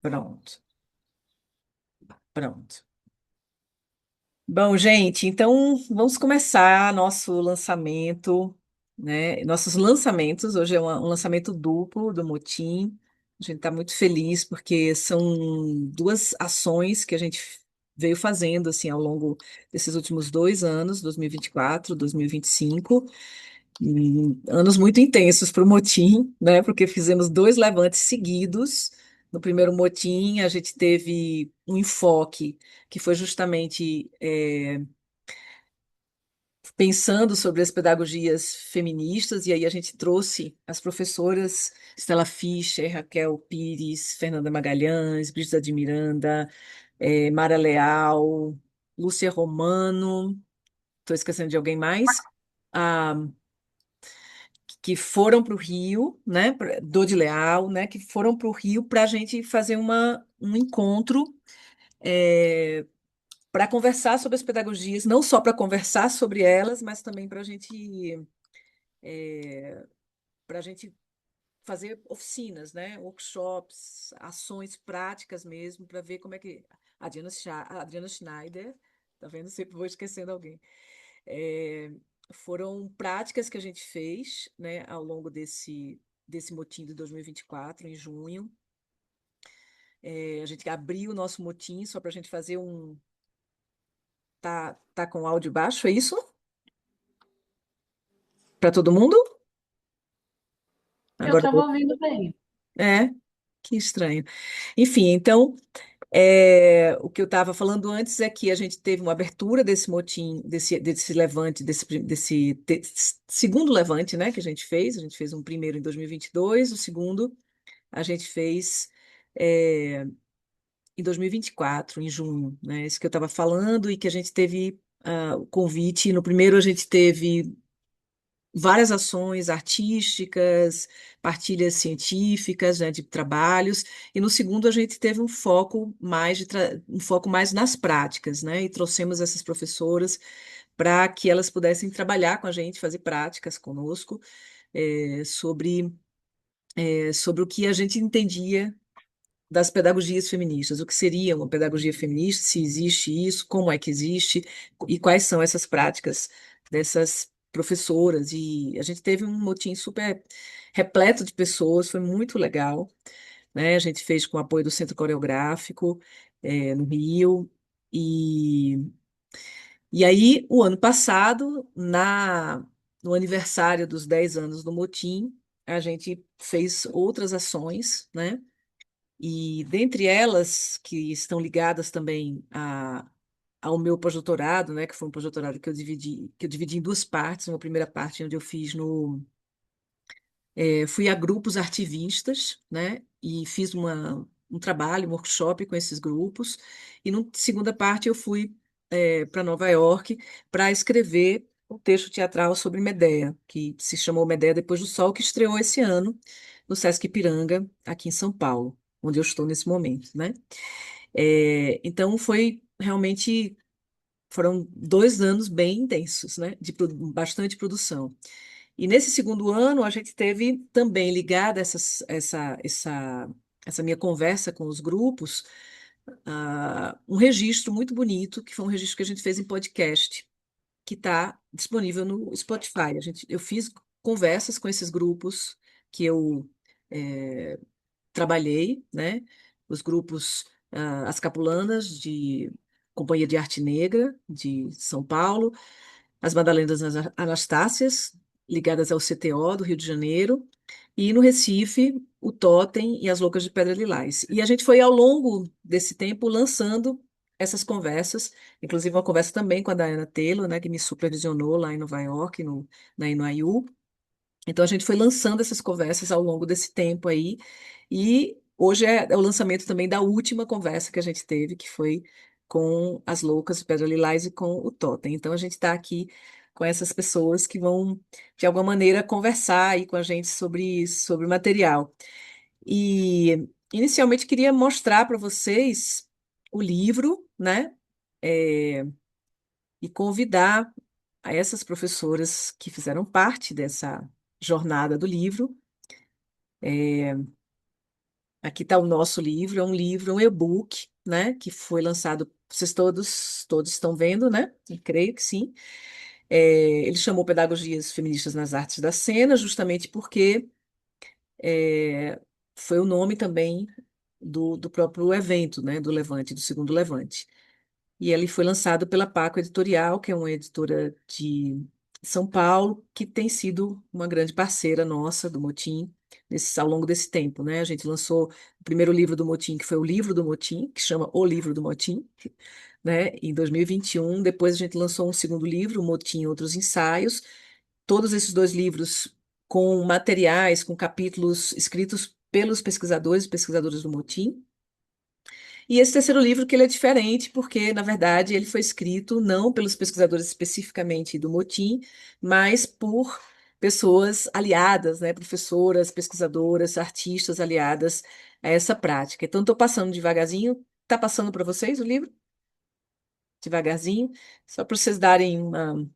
Pronto, pronto. Bom, gente, então vamos começar nosso lançamento, né? Nossos lançamentos. Hoje é um lançamento duplo do Motim. A gente está muito feliz porque são duas ações que a gente veio fazendo assim ao longo desses últimos 2 anos, 2024, 2025. Anos muito intensos para o motim, né? Porque fizemos dois levantes seguidos. No primeiro motim, a gente teve um enfoque que foi justamente pensando sobre as pedagogias feministas, e aí a gente trouxe as professoras Stella Fischer, Raquel Pires, Fernanda Magalhães, Brígida de Miranda, Mara Leal, Lúcia Romano, estou esquecendo de alguém mais? Ah, que foram para o Rio, né, Dodi Leal, né, que foram para o Rio para a gente fazer um encontro para conversar sobre as pedagogias, não só para conversar sobre elas, mas também para a gente fazer oficinas, né, workshops, ações práticas mesmo, para ver como é que a Adriana Schneider, tá vendo? Sempre vou esquecendo alguém. É, foram práticas que a gente fez, né, ao longo desse motim de 2024, em junho. A gente abriu o nosso motim só para a gente fazer um. Tá com o áudio baixo, é isso? Para todo mundo? Eu Agora. estava ouvindo bem. É, que estranho. Enfim, então, o que eu estava falando antes é que a gente teve uma abertura desse motim, desse levante, segundo levante, né, que a gente fez. A gente fez um primeiro em 2022, o segundo a gente fez em 2024, em junho, né? Isso que eu estava falando e que a gente teve o convite. No primeiro a gente teve várias ações artísticas, partilhas científicas, né, de trabalhos, e no segundo a gente teve um foco mais nas práticas, né? E trouxemos essas professoras para que elas pudessem trabalhar com a gente, fazer práticas conosco, sobre o que a gente entendia das pedagogias feministas, o que seria uma pedagogia feminista, se existe isso, como é que existe e quais são essas práticas dessas professoras. E a gente teve um motim super repleto de pessoas, foi muito legal, né? A gente fez com o apoio do Centro Coreográfico, no Rio. E, e aí, o ano passado, no aniversário dos 10 anos do motim, a gente fez outras ações, né? E dentre elas, que estão ligadas também ao meu pós-doutorado, né, que foi um pós-doutorado que eu dividi em duas partes. Uma primeira parte onde eu fiz fui a grupos ativistas, né, e fiz um trabalho, um workshop com esses grupos. E na segunda parte eu fui para Nova York para escrever um texto teatral sobre Medea, que se chamou Medea Depois do Sol, que estreou esse ano no Sesc Ipiranga, aqui em São Paulo, onde eu estou nesse momento, né? Então foram 2 anos bem intensos, né? De bastante produção. E nesse segundo ano, a gente teve também ligada essa minha conversa com os grupos, um registro muito bonito, que foi um registro que a gente fez em podcast, que está disponível no Spotify. Eu fiz conversas com esses grupos que eu eh, trabalhei, né? Os grupos, as Capulanas de Companhia de Arte Negra de São Paulo, as Madalenas Anastácias, ligadas ao CTO do Rio de Janeiro, e no Recife, o Totem e as Loucas de Pedra Lilás. E a gente foi, ao longo desse tempo, lançando essas conversas, inclusive uma conversa também com a Diana Taylor, né, que me supervisionou lá em Nova York, na NYU. Então, a gente foi lançando essas conversas ao longo desse tempo aí, e hoje é o lançamento também da última conversa que a gente teve, que foi com as Loucas de Pedra Lilás e com o Totem. Então, a gente está aqui com essas pessoas que vão, de alguma maneira, conversar aí com a gente sobre o material. E, inicialmente, queria mostrar para vocês o livro, né? É, e convidar a essas professoras que fizeram parte dessa jornada do livro Aqui está o nosso livro, é um livro, um e-book, né, que foi lançado, vocês todos estão vendo, né? Eu creio que sim. Ele chamou Pedagogias Feministas nas Artes da Cena, justamente porque é, foi o nome também do próprio evento, né, do Levante, do segundo Levante. E ele foi lançado pela Paco Editorial, que é uma editora de São Paulo, que tem sido uma grande parceira nossa do Motim ao longo desse tempo, né? A gente lançou o primeiro livro do Motim, que foi o livro do Motim, que chama O Livro do Motim, né? Em 2021. Depois a gente lançou um segundo livro, o Motim e Outros Ensaios. Todos esses dois livros com materiais, com capítulos escritos pelos pesquisadores e pesquisadoras do Motim. E esse terceiro livro que ele é diferente, porque, na verdade, ele foi escrito não pelos pesquisadores especificamente do Motim, mas por pessoas aliadas, né, professoras, pesquisadoras, artistas aliadas a essa prática. Então, estou passando devagarzinho. Está passando para vocês o livro? Devagarzinho, só para vocês darem uma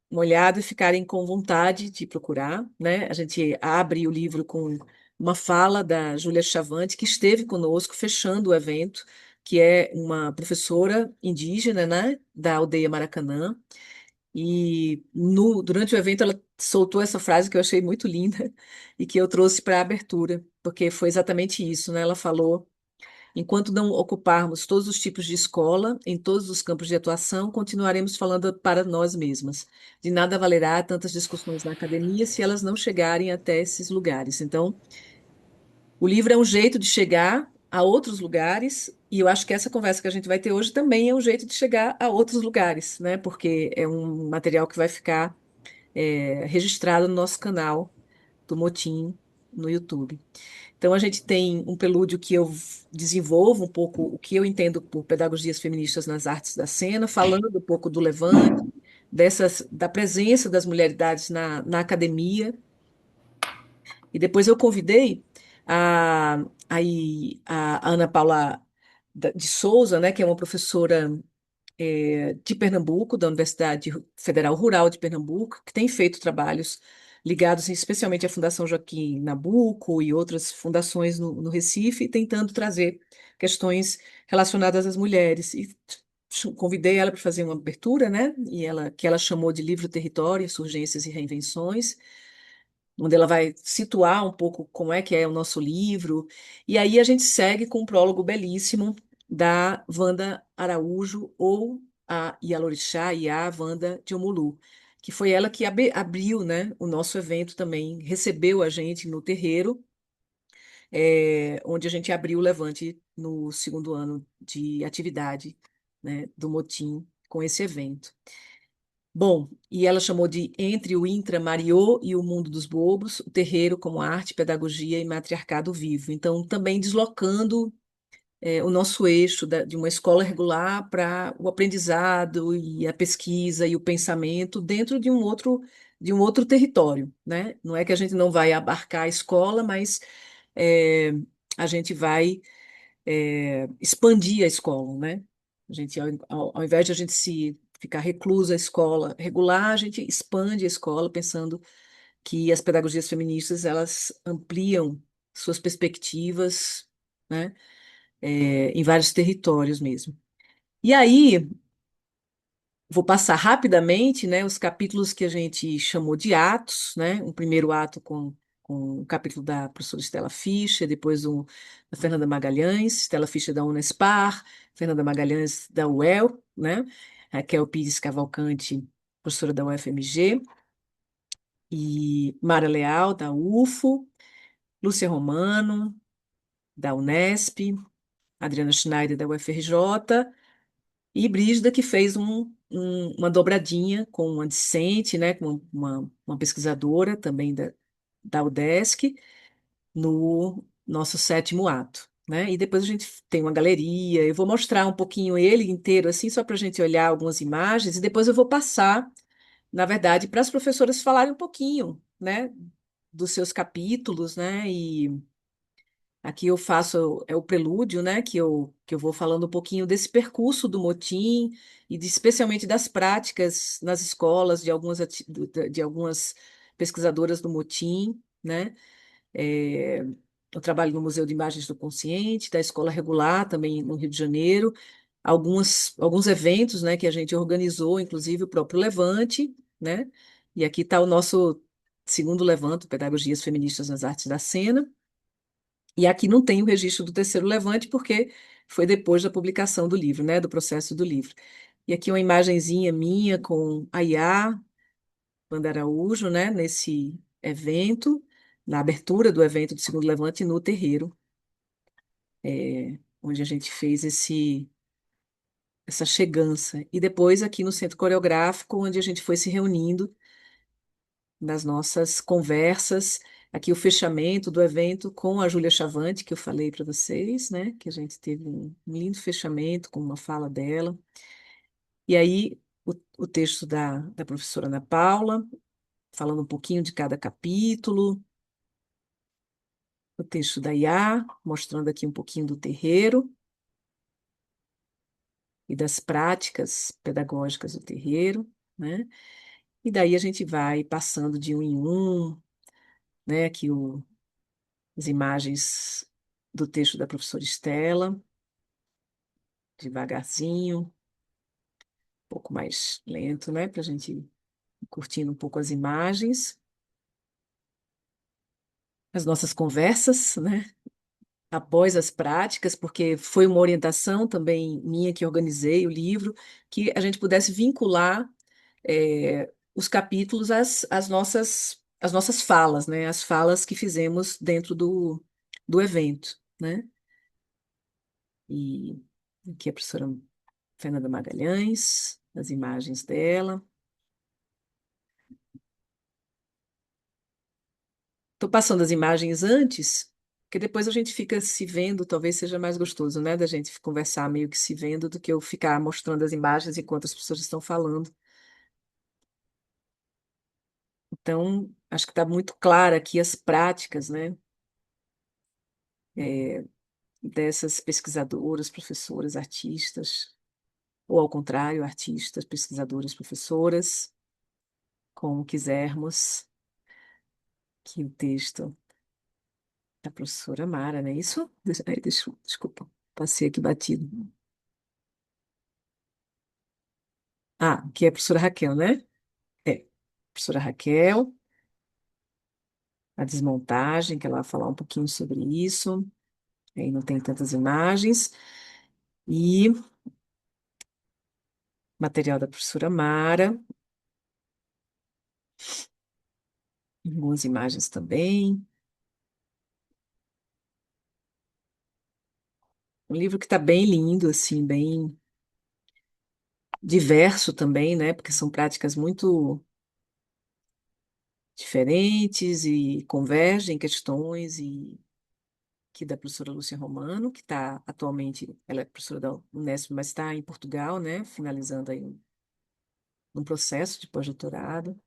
olhada e ficarem com vontade de procurar, né? A gente abre o livro com uma fala da Júlia Chavante, que esteve conosco fechando o evento, que é uma professora indígena, né, da aldeia Maracanã. E durante o evento ela soltou essa frase que eu achei muito linda e que eu trouxe para a abertura, porque foi exatamente isso, né? Ela falou: enquanto não ocuparmos todos os tipos de escola, em todos os campos de atuação, continuaremos falando para nós mesmas. De nada valerá tantas discussões na academia se elas não chegarem até esses lugares. Então, o livro é um jeito de chegar a outros lugares, e eu acho que essa conversa que a gente vai ter hoje também é um jeito de chegar a outros lugares, né? Porque é um material que vai ficar registrado no nosso canal do Motim no YouTube. Então, a gente tem um prelúdio que eu desenvolvo um pouco o que eu entendo por pedagogias feministas nas artes da cena, falando um pouco do levante, da presença das mulheridades na academia. E depois eu convidei a Ana Paula de Souza, né, que é uma professora de Pernambuco, da Universidade Federal Rural de Pernambuco, que tem feito trabalhos ligados especialmente à Fundação Joaquim Nabuco e outras fundações no Recife, tentando trazer questões relacionadas às mulheres. E convidei ela para fazer uma abertura, né? Que ela chamou de Livro Território, Insurgências e Reinvenções, onde ela vai situar um pouco como é que é o nosso livro. E aí a gente segue com um prólogo belíssimo da Wanda Araújo, ou a Ialorixá e a Wanda de Omulu, que foi ela que abriu, né, o nosso evento também, recebeu a gente no terreiro, onde a gente abriu o Levante no segundo ano de atividade, né, do Motim com esse evento. Bom, e ela chamou de Entre o Intra Mariô e o Mundo dos Bobos, o terreiro como arte, pedagogia e matriarcado vivo. Então, também deslocando o nosso eixo de uma escola regular para o aprendizado e a pesquisa e o pensamento dentro de um outro território, né? Não é que a gente não vai abarcar a escola, mas é, a gente vai expandir a escola, né? A gente, ao invés de a gente se ficar reclusa à escola regular, a gente expande a escola pensando que as pedagogias feministas elas ampliam suas perspectivas, né? Em vários territórios mesmo. E aí, vou passar rapidamente, né, os capítulos que a gente chamou de atos, né? Um primeiro ato com o capítulo da professora Estela Fischer, depois um da Fernanda Magalhães, Estela Fischer da Unespar, Fernanda Magalhães da UEL, né? Raquel Pires Cavalcante, professora da UFMG, e Mara Leal, da UFO, Lúcia Romano, da Unesp, Adriana Schneider, da UFRJ, e Brígida, que fez uma dobradinha com uma discente, né, com uma pesquisadora também da UDESC, no nosso sétimo ato. Né? E depois a gente tem uma galeria, eu vou mostrar um pouquinho ele inteiro, assim, só para a gente olhar algumas imagens, e depois eu vou passar, na verdade, para as professoras falarem um pouquinho, né, dos seus capítulos, né, e aqui eu faço o prelúdio, né, que eu vou falando um pouquinho desse percurso do motim e especialmente das práticas nas escolas de de algumas pesquisadoras do motim, né? Eu trabalho no Museu de Imagens do Consciente, da Escola Regular, também no Rio de Janeiro. Alguns eventos, né, que a gente organizou, inclusive o próprio Levante, né? E aqui está o nosso segundo Levante, Pedagogias Feministas nas Artes da Cena. E aqui não tem o registro do terceiro Levante, porque foi depois da publicação do livro, né, do processo do livro. E aqui uma imagenzinha minha com a Iá Wanda Araújo, né, nesse evento, na abertura do evento do segundo Levante no terreiro, onde a gente fez essa chegança. E depois aqui no Centro Coreográfico, onde a gente foi se reunindo nas nossas conversas. Aqui o fechamento do evento com a Júlia Chavante, que eu falei para vocês, né? Que a gente teve um lindo fechamento com uma fala dela. E aí o texto da professora Ana Paula, falando um pouquinho de cada capítulo, o texto da Iá, mostrando aqui um pouquinho do terreiro e das práticas pedagógicas do terreiro, né? E daí a gente vai passando de um em um, né? Aqui as imagens do texto da professora Estela, devagarzinho, um pouco mais lento, né? Para a gente ir curtindo um pouco as imagens, as nossas conversas, né? Após as práticas, porque foi uma orientação também minha que organizei o livro, que a gente pudesse vincular os capítulos às nossas falas, né? As falas que fizemos dentro do evento, né? E aqui a professora Fernanda Magalhães, as imagens dela. Estou passando as imagens antes, porque depois a gente fica se vendo, talvez seja mais gostoso, né? Da gente conversar meio que se vendo do que eu ficar mostrando as imagens enquanto as pessoas estão falando. Então, acho que está muito clara aqui as práticas, né? é, Dessas pesquisadoras, professoras, artistas, ou ao contrário, artistas, pesquisadoras, professoras, como quisermos, que o texto da professora Mara, não é isso? Desculpa, passei aqui batido. Ah, que é a professora Raquel, né? É, professora Raquel, a desmontagem, que ela vai falar um pouquinho sobre isso, aí não tem tantas imagens, e material da professora Mara, algumas imagens também. Um livro que está bem lindo, assim, bem diverso também, né? Porque são práticas muito diferentes e convergem em questões e que da professora Lúcia Romano, que está atualmente, ela é professora da Unesp, mas está em Portugal, né? Finalizando aí um processo de pós-doutorado.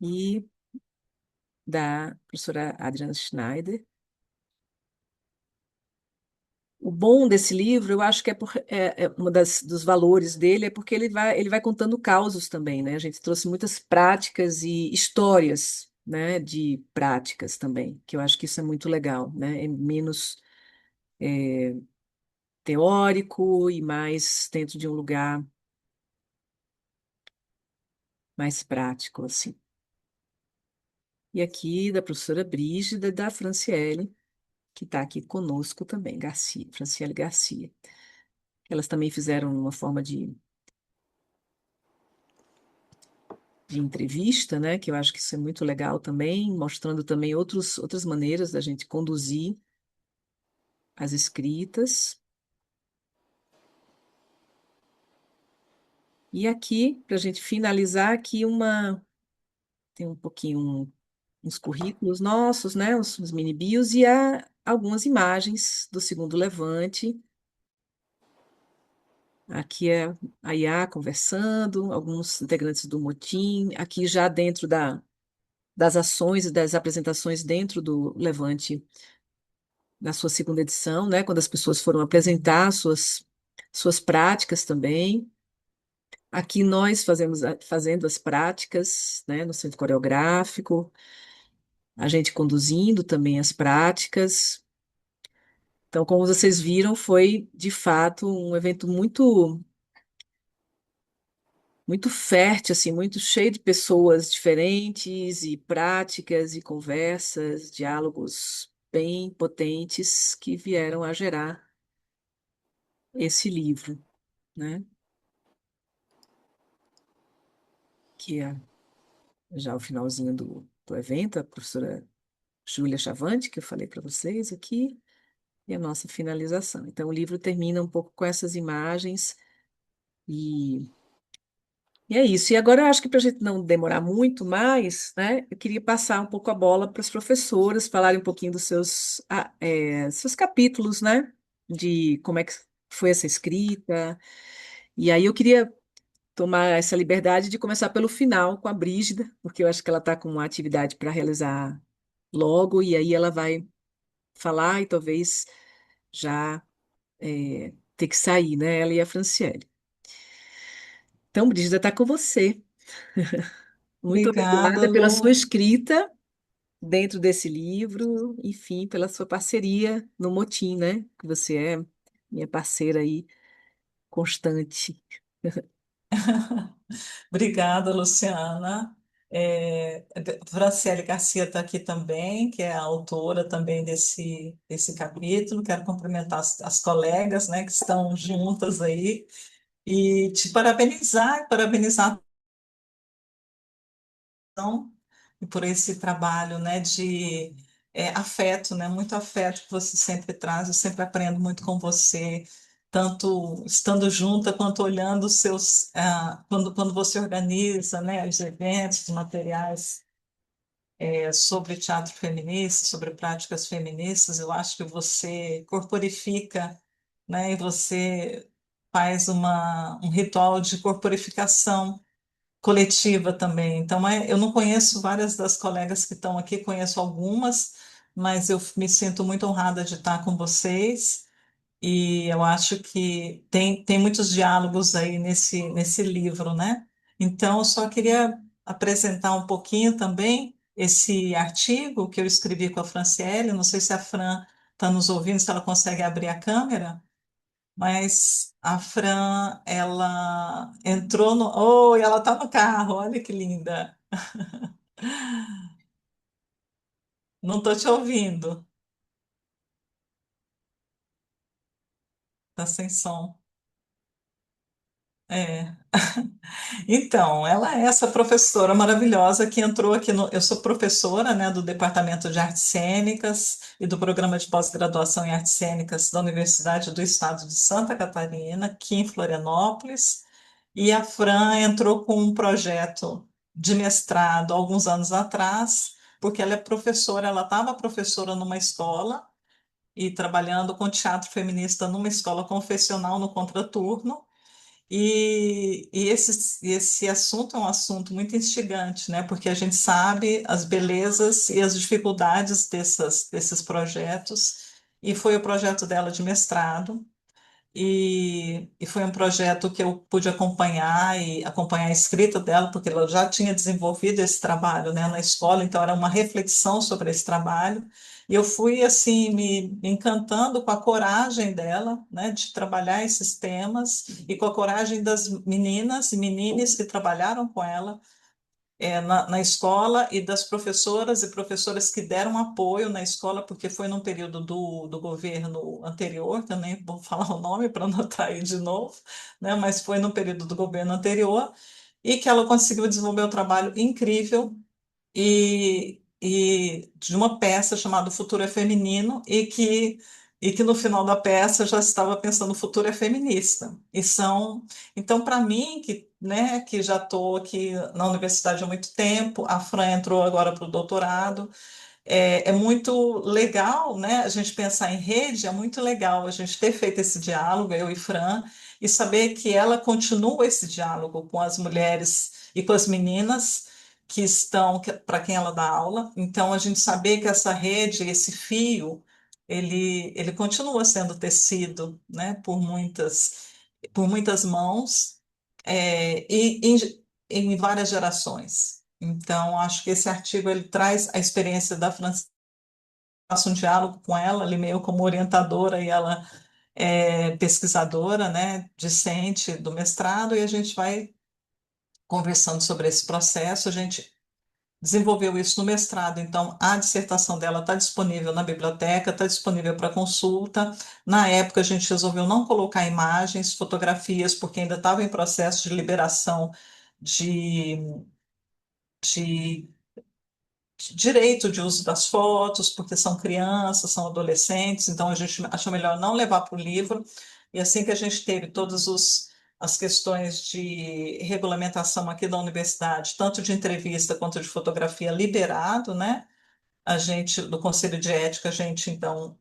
E da professora Adriana Schneider. O bom desse livro, eu acho que uma dos valores dele é porque ele vai contando causos também, né? A gente trouxe muitas práticas e histórias, né, de práticas também, que eu acho que isso é muito legal, né? É menos teórico e mais dentro de um lugar mais prático, assim. E aqui da professora Brígida e da Franciele, que está aqui conosco também, Garcia, Franciele Garcia. Elas também fizeram uma forma de entrevista, né? Que eu acho que isso é muito legal também, mostrando também outras maneiras da gente conduzir as escritas. E aqui, para a gente finalizar, tem um pouquinho uns currículos nossos, né? Os mini bios e algumas imagens do segundo Levante. Aqui é a IA conversando, alguns integrantes do Motim, aqui já dentro das ações e das apresentações dentro do Levante na sua segunda edição, né, quando as pessoas foram apresentar suas práticas também. Aqui nós fazemos fazendo as práticas, né, no centro coreográfico, a gente conduzindo também as práticas. Então, como vocês viram, foi de fato um evento muito fértil, assim, muito cheio de pessoas diferentes e práticas e conversas, diálogos bem potentes que vieram a gerar esse livro, né? Que é já o finalzinho do evento, a professora Júlia Chavante, que eu falei para vocês aqui, e a nossa finalização. Então, o livro termina um pouco com essas imagens e E é isso. E agora eu acho que para a gente não demorar muito mais, né, eu queria passar um pouco a bola para as professoras falarem um pouquinho dos seus capítulos, né, de como é que foi essa escrita. E aí eu queria tomar essa liberdade de começar pelo final com a Brígida, porque eu acho que ela está com uma atividade para realizar logo, e aí ela vai falar e talvez já ter que sair, né, ela e a Franciele. Então, Brígida, está com você. Muito Obrigada, obrigada pela sua Lu. escrita dentro desse livro, enfim, pela sua parceria no Motim, né? Que você é minha parceira aí constante. Obrigada, Luciana. Franciele Garcia está aqui também, que é a autora também desse capítulo. Quero cumprimentar as colegas, né, que estão juntas aí e te parabenizar então, e por esse trabalho, né, de afeto, né, muito afeto que você sempre traz. Eu sempre aprendo muito com você, tanto estando junta quanto olhando os seus, quando você organiza, né, os eventos, os materiais sobre teatro feminista, sobre práticas feministas. Eu acho que você corporifica, né, e você faz um ritual de corporificação coletiva também. Então, eu não conheço várias das colegas que estão aqui, conheço algumas, mas eu me sinto muito honrada de estar com vocês e eu acho que tem muitos diálogos aí nesse livro, né? Então, eu só queria apresentar um pouquinho também esse artigo que eu escrevi com a Franciele. Não sei se a Fran está nos ouvindo, se ela consegue abrir a câmera. Mas a Fran, ela entrou no. Oh, ela está no carro, olha que linda. Não estou te ouvindo, tá sem som. É. Então, ela é essa professora maravilhosa que entrou aqui no. Eu sou professora, né, do Departamento de Artes Cênicas e do Programa de Pós-Graduação em Artes Cênicas da Universidade do Estado de Santa Catarina, aqui em Florianópolis. E a Fran entrou com um projeto de mestrado alguns anos atrás, porque ela é professora, ela estava professora numa escola e trabalhando com teatro feminista numa escola confessional no contraturno. E esse assunto é um assunto muito instigante, né? Porque a gente sabe as belezas e as dificuldades desses projetos, e foi o projeto dela de mestrado. E foi um projeto que eu pude acompanhar e acompanhar a escrita dela, porque ela já tinha desenvolvido esse trabalho, né, na escola, então era uma reflexão sobre esse trabalho. E eu fui assim me encantando com a coragem dela, né, de trabalhar esses temas e com a coragem das meninas e meninos que trabalharam com ela na escola, e das professoras e professoras que deram apoio na escola, porque foi num período do governo anterior, também vou falar o nome para não atrair de novo, né? Mas foi no período do governo anterior, e que ela conseguiu desenvolver um trabalho incrível e de uma peça chamada O Futuro é Feminino, e que no final da peça eu já estava pensando: o futuro é feminista. Então, para mim, que já estou aqui na universidade há muito tempo, a Fran entrou agora para o doutorado, é muito legal, né? A gente pensar em rede, é muito legal a gente ter feito esse diálogo, eu e Fran, e saber que ela continua esse diálogo com as mulheres e com as meninas que estão, para quem ela dá aula. Então, a gente saber que essa rede, esse fio, ele continua sendo tecido, né? Por muitas mãos, e em várias gerações. Então, acho que esse artigo ele traz a experiência da Francisca, faço um diálogo com ela, ali meio como orientadora e ela é pesquisadora, né, discente do mestrado, e a gente vai conversando sobre esse processo. A gente desenvolveu isso no mestrado, então a dissertação dela está disponível na biblioteca, está disponível para consulta. Na época, a gente resolveu não colocar imagens, fotografias, porque ainda estava em processo de liberação de, de direito de uso das fotos, porque são crianças, são adolescentes, então a gente achou melhor não levar para o livro. E assim que a gente teve todas as questões de regulamentação aqui da universidade, tanto de entrevista quanto de fotografia liberado, né? A gente, do Conselho de Ética, a gente então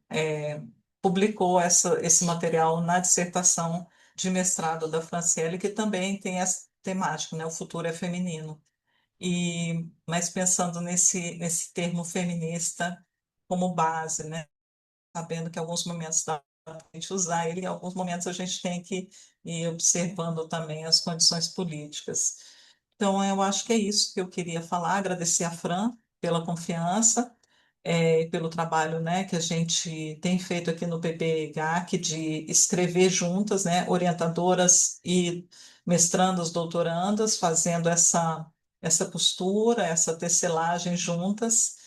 publicou esse material na dissertação de mestrado da Franciele, que também tem essa temática, né? O futuro é feminino. Mas pensando nesse termo feminista como base, né? Sabendo que em alguns momentos dá para a gente usar ele, em alguns momentos a gente tem que ir observando também as condições políticas. Então, eu acho que é isso que eu queria falar, agradecer a Fran pela confiança, pelo trabalho, né, que a gente tem feito aqui no PPGAC de escrever juntas, né, orientadoras e mestrandas, doutorandas, fazendo essa costura, essa tecelagem juntas.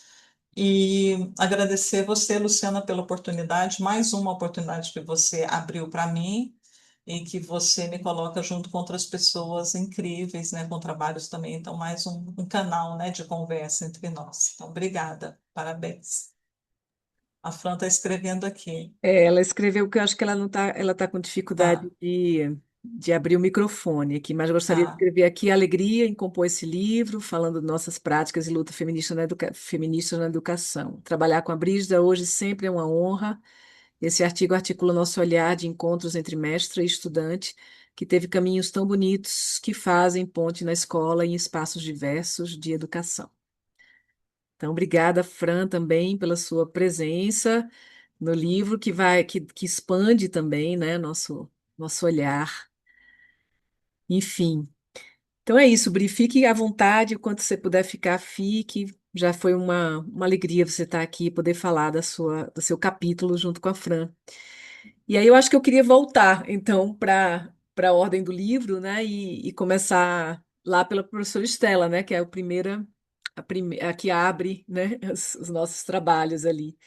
E agradecer você, Luciana, pela oportunidade, mais uma oportunidade que você abriu para mim e que você me coloca junto com outras pessoas incríveis, né, com trabalhos também. Então, mais um canal, né, de conversa entre nós. Então, obrigada, parabéns. A Fran está escrevendo aqui. Ela escreveu que eu acho que ela tá com dificuldade Tá, de abrir o microfone aqui, mas gostaria de tá. escrever aqui a alegria em compor esse livro, falando de nossas práticas e luta feministas na educação. Trabalhar com a Brígida hoje sempre é uma honra. Esse artigo articula nosso olhar de encontros entre mestra e estudante, que teve caminhos tão bonitos que fazem ponte na escola e em espaços diversos de educação. Então, obrigada, Fran, também pela sua presença no livro que expande também, né, nosso olhar. Enfim. Então é isso, Bri, fique à vontade, o quanto você puder ficar, fique. Já foi uma alegria você estar aqui e poder falar do seu capítulo junto com a Fran. E aí eu acho que eu queria voltar, então, para a ordem do livro, né, e começar lá pela professora Estela, né, que é a que abre, né, os nossos trabalhos ali.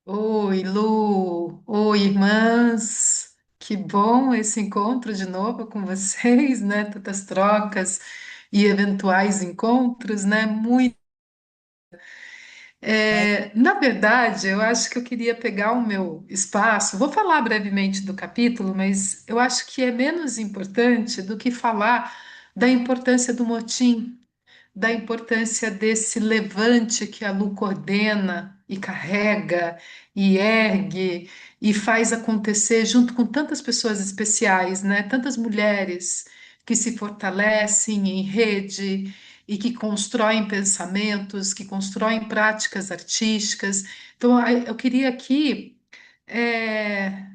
Oi, Lu! Oi, irmãs! Que bom esse encontro de novo com vocês, né? Tantas trocas e eventuais encontros, né? Muito. É, Na verdade, eu acho que eu queria pegar o meu espaço. Vou falar brevemente do capítulo, mas eu acho que é menos importante do que falar da importância do motim, da importância desse levante que a Lu coordena e carrega e ergue e faz acontecer junto com tantas pessoas especiais, né? Tantas mulheres que se fortalecem em rede e que constroem pensamentos, que constroem práticas artísticas. Então, eu queria aqui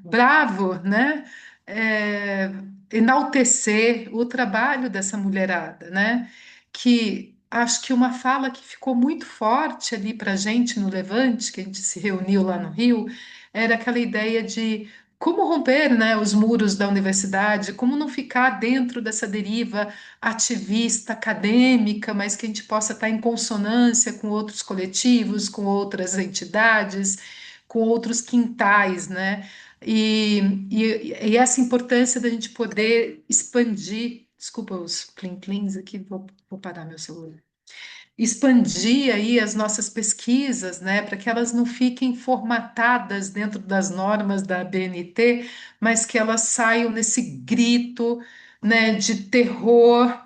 bravo, né? É, enaltecer o trabalho dessa mulherada, né? Que acho que uma fala que ficou muito forte ali para a gente no Levante, que a gente se reuniu lá no Rio, era aquela ideia de como romper, né, os muros da universidade, como não ficar dentro dessa deriva ativista, acadêmica, mas que a gente possa estar em consonância com outros coletivos, com outras entidades, com outros quintais, né? E, e essa importância da gente poder expandir, desculpa os plim-plins aqui, vou parar meu celular. Expandir aí as nossas pesquisas, né, para que elas não fiquem formatadas dentro das normas da BNT, mas que elas saiam nesse grito, né, de terror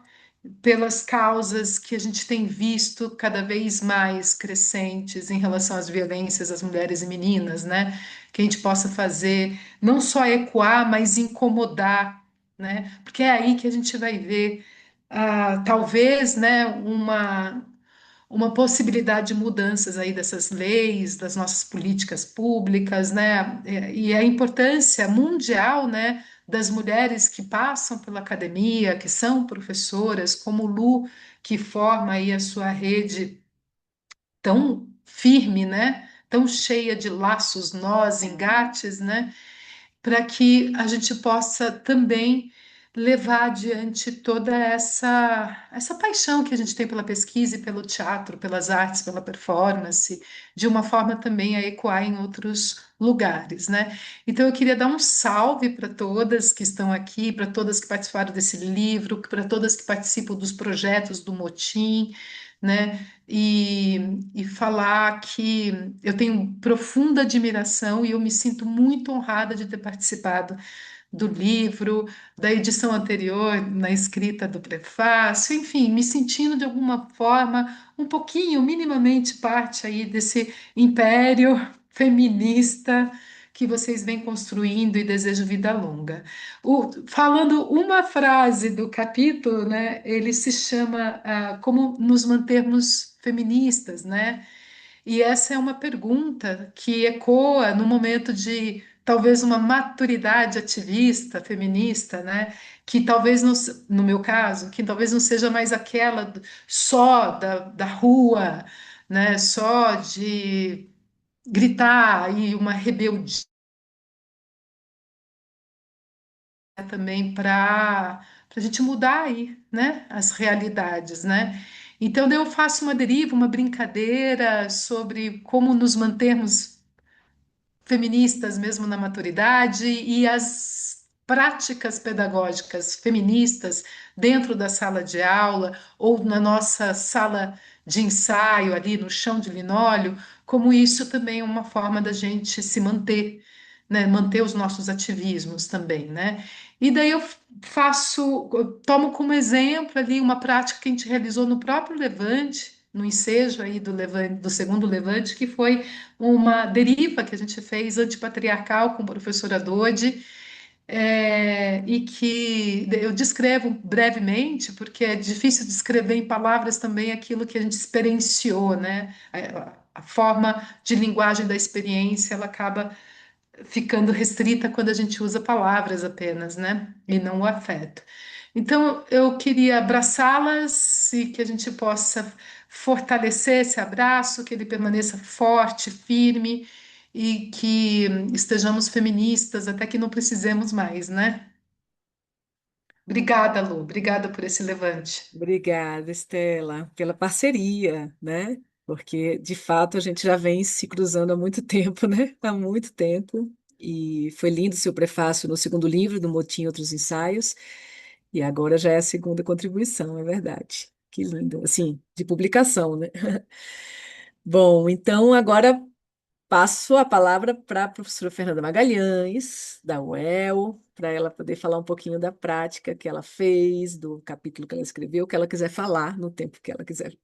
pelas causas que a gente tem visto cada vez mais crescentes em relação às violências às mulheres e meninas, né? Que a gente possa fazer não só ecoar, mas incomodar, né? Porque é aí que a gente vai ver, talvez, né, uma possibilidade de mudanças aí dessas leis, das nossas políticas públicas, né? E a importância mundial, né, das mulheres que passam pela academia, que são professoras, como Lu, que forma aí a sua rede tão firme, né? Tão cheia de laços, nós, engates, né? Para que a gente possa também levar adiante toda essa paixão que a gente tem pela pesquisa e pelo teatro, pelas artes, pela performance, de uma forma também a ecoar em outros lugares, né? Então eu queria dar um salve para todas que estão aqui, para todas que participaram desse livro, para todas que participam dos projetos do Motim, né? E falar que eu tenho profunda admiração e eu me sinto muito honrada de ter participado do livro, da edição anterior, na escrita do prefácio, enfim, me sentindo de alguma forma um pouquinho, minimamente parte aí desse império feminista que vocês vêm construindo e desejo vida longa. Falando uma frase do capítulo, né, ele se chama Como nos mantermos feministas, né? E essa é uma pergunta que ecoa no momento de talvez uma maturidade ativista, feminista, né? Que talvez não, no meu caso, que talvez não seja mais aquela só da rua, né? Só de gritar e uma rebeldia também para a gente mudar aí, né? As realidades, né? Então, daí eu faço uma deriva, uma brincadeira sobre como nos mantermos feministas mesmo na maturidade e as práticas pedagógicas feministas dentro da sala de aula ou na nossa sala de ensaio ali no chão de linóleo, como isso também é uma forma da gente se manter, né, manter os nossos ativismos também, né? E daí eu tomo como exemplo ali uma prática que a gente realizou no próprio Levante, no ensejo aí do Levante, do segundo Levante, que foi uma deriva que a gente fez antipatriarcal com a professora Dodi, e que eu descrevo brevemente, porque é difícil descrever em palavras também aquilo que a gente experienciou, né? A forma de linguagem da experiência, ela acaba ficando restrita quando a gente usa palavras apenas, né? E não o afeto. Então, eu queria abraçá-las e que a gente possa fortalecer esse abraço, que ele permaneça forte, firme e que estejamos feministas até que não precisemos mais, né? Obrigada, Lu. Obrigada por esse levante. Obrigada, Estela, pela parceria, né? Porque, de fato, a gente já vem se cruzando há muito tempo, né? Há muito tempo. E foi lindo o seu prefácio no segundo livro, do Motim e Outros Ensaios. E agora já é a segunda contribuição, é verdade. Que lindo. Assim, de publicação, né? Bom, então agora passo a palavra para a professora Fernanda Magalhães, da UEL, para ela poder falar um pouquinho da prática que ela fez, do capítulo que ela escreveu, o que ela quiser falar no tempo que ela quiser.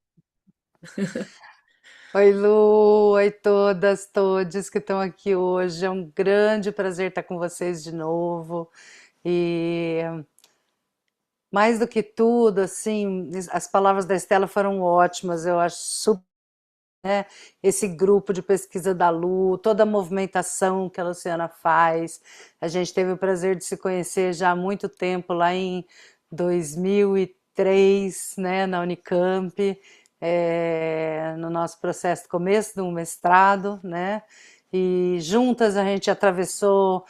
Oi, Lu, oi todas, todos que estão aqui hoje. É um grande prazer estar com vocês de novo. E mais do que tudo, assim, as palavras da Estela foram ótimas. Eu acho super, né, esse grupo de pesquisa da Lu, toda a movimentação que a Luciana faz. A gente teve o prazer de se conhecer já há muito tempo, lá em 2003, né, na Unicamp, no nosso processo, começo do mestrado, né? E juntas a gente atravessou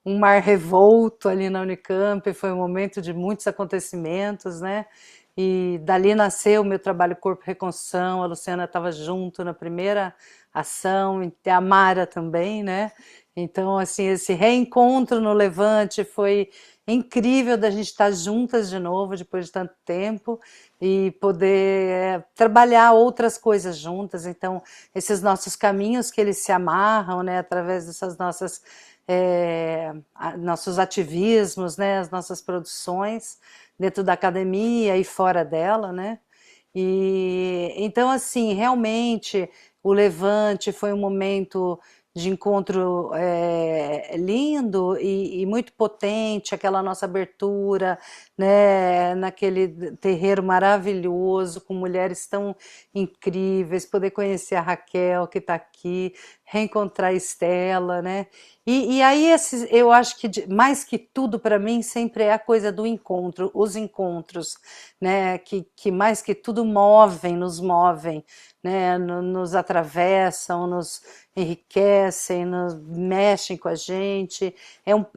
um mar revolto ali na Unicamp, foi um momento de muitos acontecimentos, né? E dali nasceu o meu trabalho Corpo e Reconstrução, a Luciana estava junto na primeira ação, e a Mara também, né? Então, assim, esse reencontro no Levante foi incrível da gente estar juntas de novo depois de tanto tempo e poder trabalhar outras coisas juntas. Então, esses nossos caminhos que eles se amarram, né, através dessas nossas nossos ativismos, né, as nossas produções dentro da academia e fora dela, né? E então, assim, realmente o Levante foi um momento de encontro lindo e muito potente, aquela nossa abertura, né, naquele terreiro maravilhoso, com mulheres tão incríveis, poder conhecer a Raquel que está aqui, reencontrar a Estela, né? E aí eu acho que mais que tudo para mim sempre é a coisa do encontro, os encontros, né? Que mais que tudo nos movem, né? Nos atravessam, nos enriquecem, nos mexem com a gente.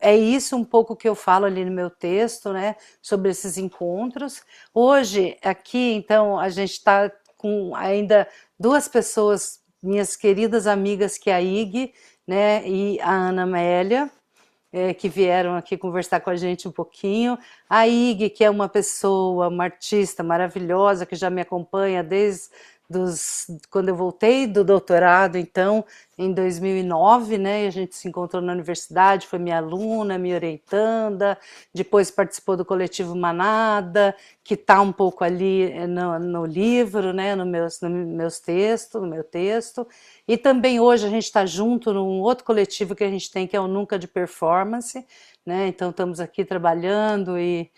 É isso um pouco que eu falo ali no meu texto, né? Sobre esses encontros. Hoje, aqui, então, a gente está com ainda duas pessoas, minhas queridas amigas, que é a Ig, né, e a Ana Amélia, que vieram aqui conversar com a gente um pouquinho. A Ig, que é uma pessoa, uma artista maravilhosa, que já me acompanha desde quando eu voltei do doutorado, então, em 2009, né, e a gente se encontrou na universidade, foi minha aluna, me orientanda, depois participou do coletivo Manada, que está um pouco ali no livro, né, no meu texto, e também hoje a gente está junto num outro coletivo que a gente tem, que é o Nunca de Performance, né, então estamos aqui trabalhando e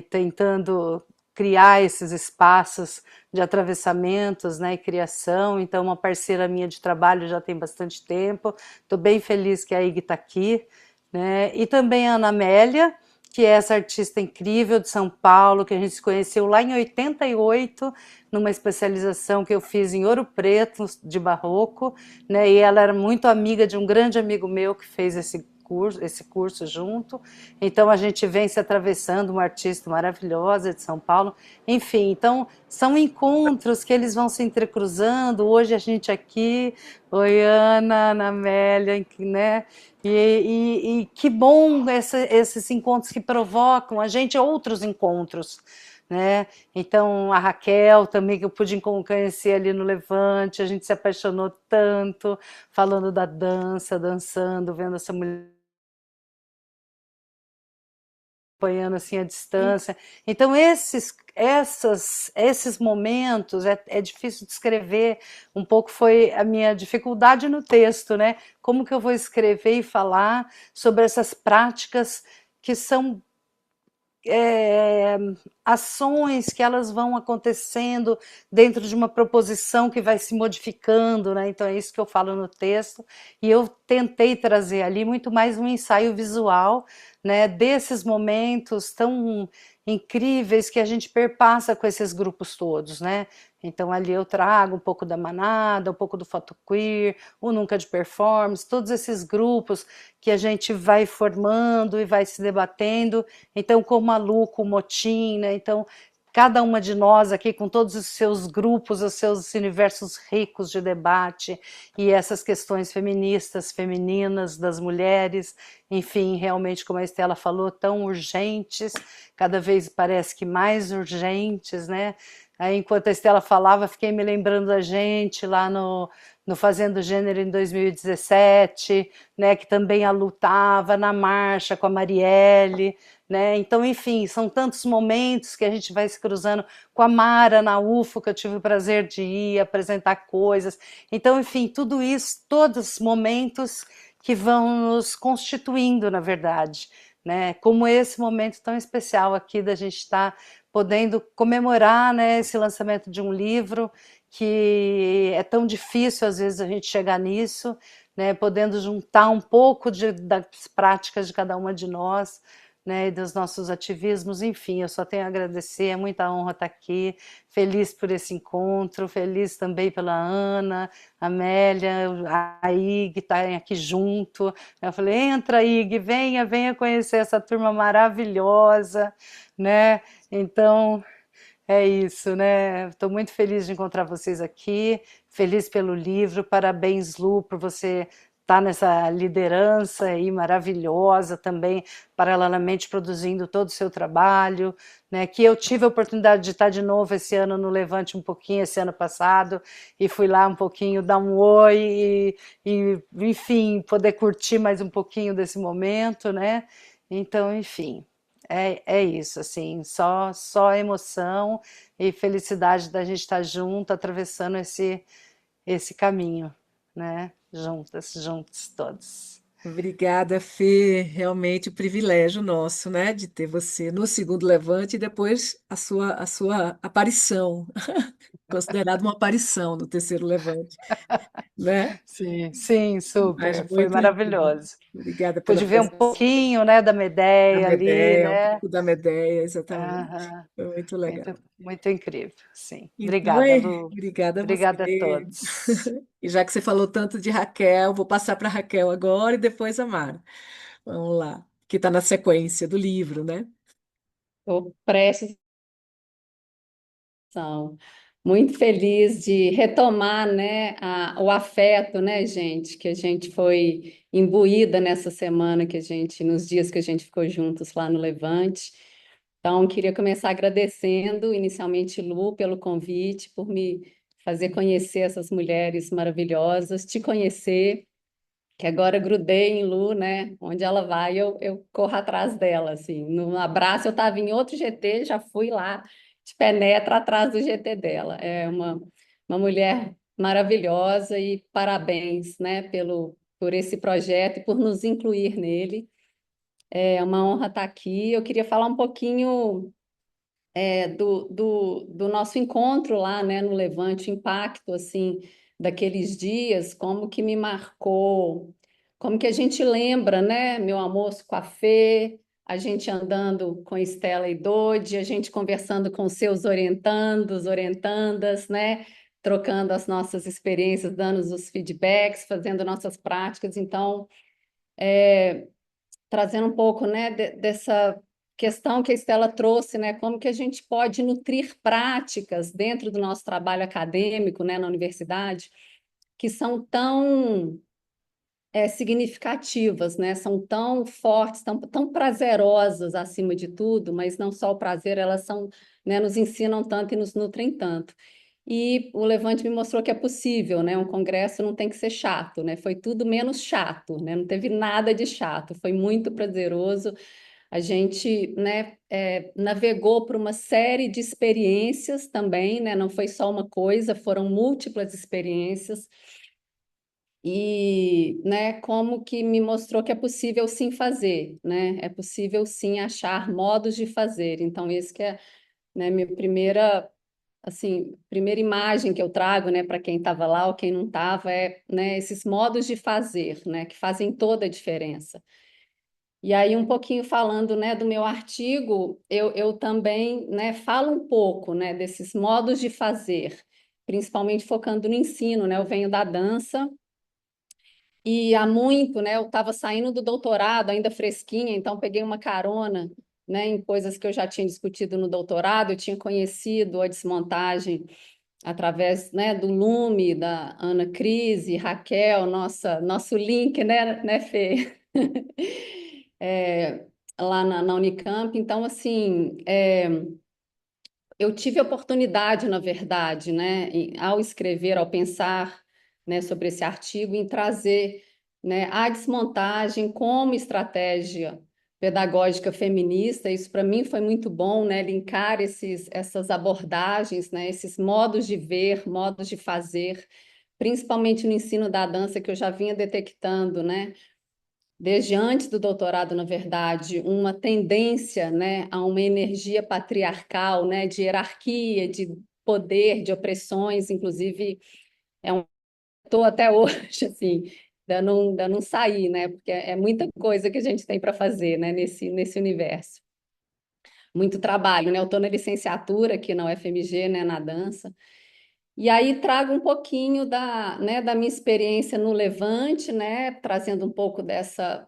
tentando criar esses espaços de atravessamentos, né, e criação. Então, uma parceira minha de trabalho já tem bastante tempo. Estou bem feliz que a Ig está aqui, né? E também a Ana Amélia, que é essa artista incrível de São Paulo, que a gente se conheceu lá em 88, numa especialização que eu fiz em Ouro Preto, de barroco, né? E ela era muito amiga de um grande amigo meu que fez esse curso junto. Então a gente vem se atravessando, uma artista maravilhosa de São Paulo. Enfim, então são encontros que eles vão se entrecruzando. Hoje a gente aqui, oi Ana, Ana Amélia, né? E que bom esses encontros que provocam a gente outros encontros, né? Então a Raquel também, que eu pude conhecer ali no Levante, a gente se apaixonou tanto, falando da dança, dançando, vendo essa mulher acompanhando assim a distância. Então esses momentos é difícil descrever. Um pouco foi a minha dificuldade no texto, né? Como que eu vou escrever e falar sobre essas práticas que são é, ações que elas vão acontecendo dentro de uma proposição que vai se modificando, né? Então é isso que eu falo no texto, e eu tentei trazer ali muito mais um ensaio visual, né, desses momentos tão incríveis que a gente perpassa com esses grupos todos, né? Então ali eu trago um pouco da Manada, um pouco do Foto Queer, o Nunca de Performance, todos esses grupos que a gente vai formando e vai se debatendo. Então, como a Lu, com o Motim, né? Então, cada uma de nós aqui, com todos os seus grupos, os seus universos ricos de debate, e essas questões feministas, femininas, das mulheres, enfim, realmente, como a Estela falou, tão urgentes, cada vez parece que mais urgentes, né? Aí, enquanto a Estela falava, fiquei me lembrando da gente lá no Fazendo Gênero em 2017, né, que também a lutava na marcha com a Marielle, né? Então, enfim, são tantos momentos que a gente vai se cruzando com a Mara na UFO, que eu tive o prazer de ir apresentar coisas. Então, enfim, tudo isso, todos os momentos que vão nos constituindo, na verdade, né? Como esse momento tão especial aqui da gente estar podendo comemorar, né, esse lançamento de um livro que é tão difícil às vezes a gente chegar nisso, né, podendo juntar um pouco das práticas de cada uma de nós, né, e dos nossos ativismos. Enfim, eu só tenho a agradecer, é muita honra estar aqui, feliz por esse encontro, feliz também pela Ana, a Amélia, a Ig estarem aqui junto. Eu falei, entra Ig, venha conhecer essa turma maravilhosa, né? Então, é isso, né? Estou muito feliz de encontrar vocês aqui, feliz pelo livro, parabéns, Lu, por você estar nessa liderança aí maravilhosa também, paralelamente produzindo todo o seu trabalho, né? Que eu tive a oportunidade de estar de novo esse ano no Levante um pouquinho, esse ano passado, e fui lá um pouquinho dar um oi enfim, poder curtir mais um pouquinho desse momento, né? Então, enfim, é isso, assim, só emoção e felicidade da gente estar junto, atravessando esse caminho, né? Juntas, juntos todos. Obrigada, Fê. Realmente o privilégio nosso, né, de ter você no segundo Levante e depois a sua aparição, considerada uma aparição no terceiro Levante. né? Sim, sim, Mas super. Foi muito legal. maravilhoso. Obrigada pela Pude ver um presença. pouquinho, né, da Da Medeia ali, Medéia, um né? pouco da Medéia, exatamente. Aham. Foi muito legal. Muito, muito incrível, sim. Então, Obrigada, Lu. obrigada a Obrigada a você. todos. E já que você falou tanto de Raquel, vou passar para Raquel agora e depois a Mara. Vamos lá, que está na sequência do livro, né? Estou prestes São muito feliz de retomar, né, o afeto, né, gente, que a gente foi imbuída nessa semana nos dias que a gente ficou juntos lá no Levante. Então, queria começar agradecendo inicialmente Lu pelo convite, por me fazer conhecer essas mulheres maravilhosas, te conhecer, que agora grudei em Lu, né? Onde ela vai, eu corro atrás dela, assim. No abraço, eu estava em outro GT, já fui lá, te penetra atrás do GT dela. É uma mulher maravilhosa e parabéns, né, por esse projeto e por nos incluir nele. É uma honra estar aqui. Eu queria falar um pouquinho do nosso encontro lá, né, no Levante, o impacto, assim, daqueles dias, como que me marcou, como que a gente lembra, né, meu almoço com a Fê, a gente andando com Estela e Dodi, a gente conversando com seus orientandos, orientandas, né, trocando as nossas experiências, dando os feedbacks, fazendo nossas práticas, então trazendo um pouco, né, dessa questão que a Estela trouxe, né, como que a gente pode nutrir práticas dentro do nosso trabalho acadêmico, né, na universidade, que são tão significativas, né, são tão fortes, tão prazerosas acima de tudo, mas não só o prazer, elas são, né, nos ensinam tanto e nos nutrem tanto. E o Levante me mostrou que é possível, né? Um congresso não tem que ser chato, né? Foi tudo menos chato, né? Não teve nada de chato, foi muito prazeroso. A gente, né, navegou por uma série de experiências também, né? Não foi só uma coisa, foram múltiplas experiências. E, né, como que me mostrou que é possível sim fazer, né? É possível sim achar modos de fazer. Então, esse que é, né, minha primeira assim, primeira imagem que eu trago, né, para quem estava lá ou quem não estava, né, esses modos de fazer, né, que fazem toda a diferença. E aí, um pouquinho falando, né, do meu artigo, eu também, né, falo um pouco, né, desses modos de fazer, principalmente focando no ensino, né, eu venho da dança, e há muito, né, eu estava saindo do doutorado, ainda fresquinha, então peguei uma carona, né, em coisas que eu já tinha discutido no doutorado, eu tinha conhecido a desmontagem através, né, do Lume, da Ana Crise, Raquel, nosso link, né, Fê? É, lá na Unicamp. Então, assim, eu tive a oportunidade, na verdade, né, ao escrever, ao pensar, né, sobre esse artigo, em trazer, né, a desmontagem como estratégia pedagógica feminista. Isso para mim foi muito bom, né, linkar essas abordagens, né, esses modos de ver, modos de fazer, principalmente no ensino da dança que eu já vinha detectando, né, desde antes do doutorado, na verdade, uma tendência, né, a uma energia patriarcal, né, de hierarquia, de poder, de opressões, inclusive estou até hoje assim, ainda não saí, né, porque é muita coisa que a gente tem para fazer, né, nesse universo. Muito trabalho, né? Eu estou na licenciatura aqui na UFMG, né, na dança. E aí trago um pouquinho da minha experiência no Levante, né, trazendo um pouco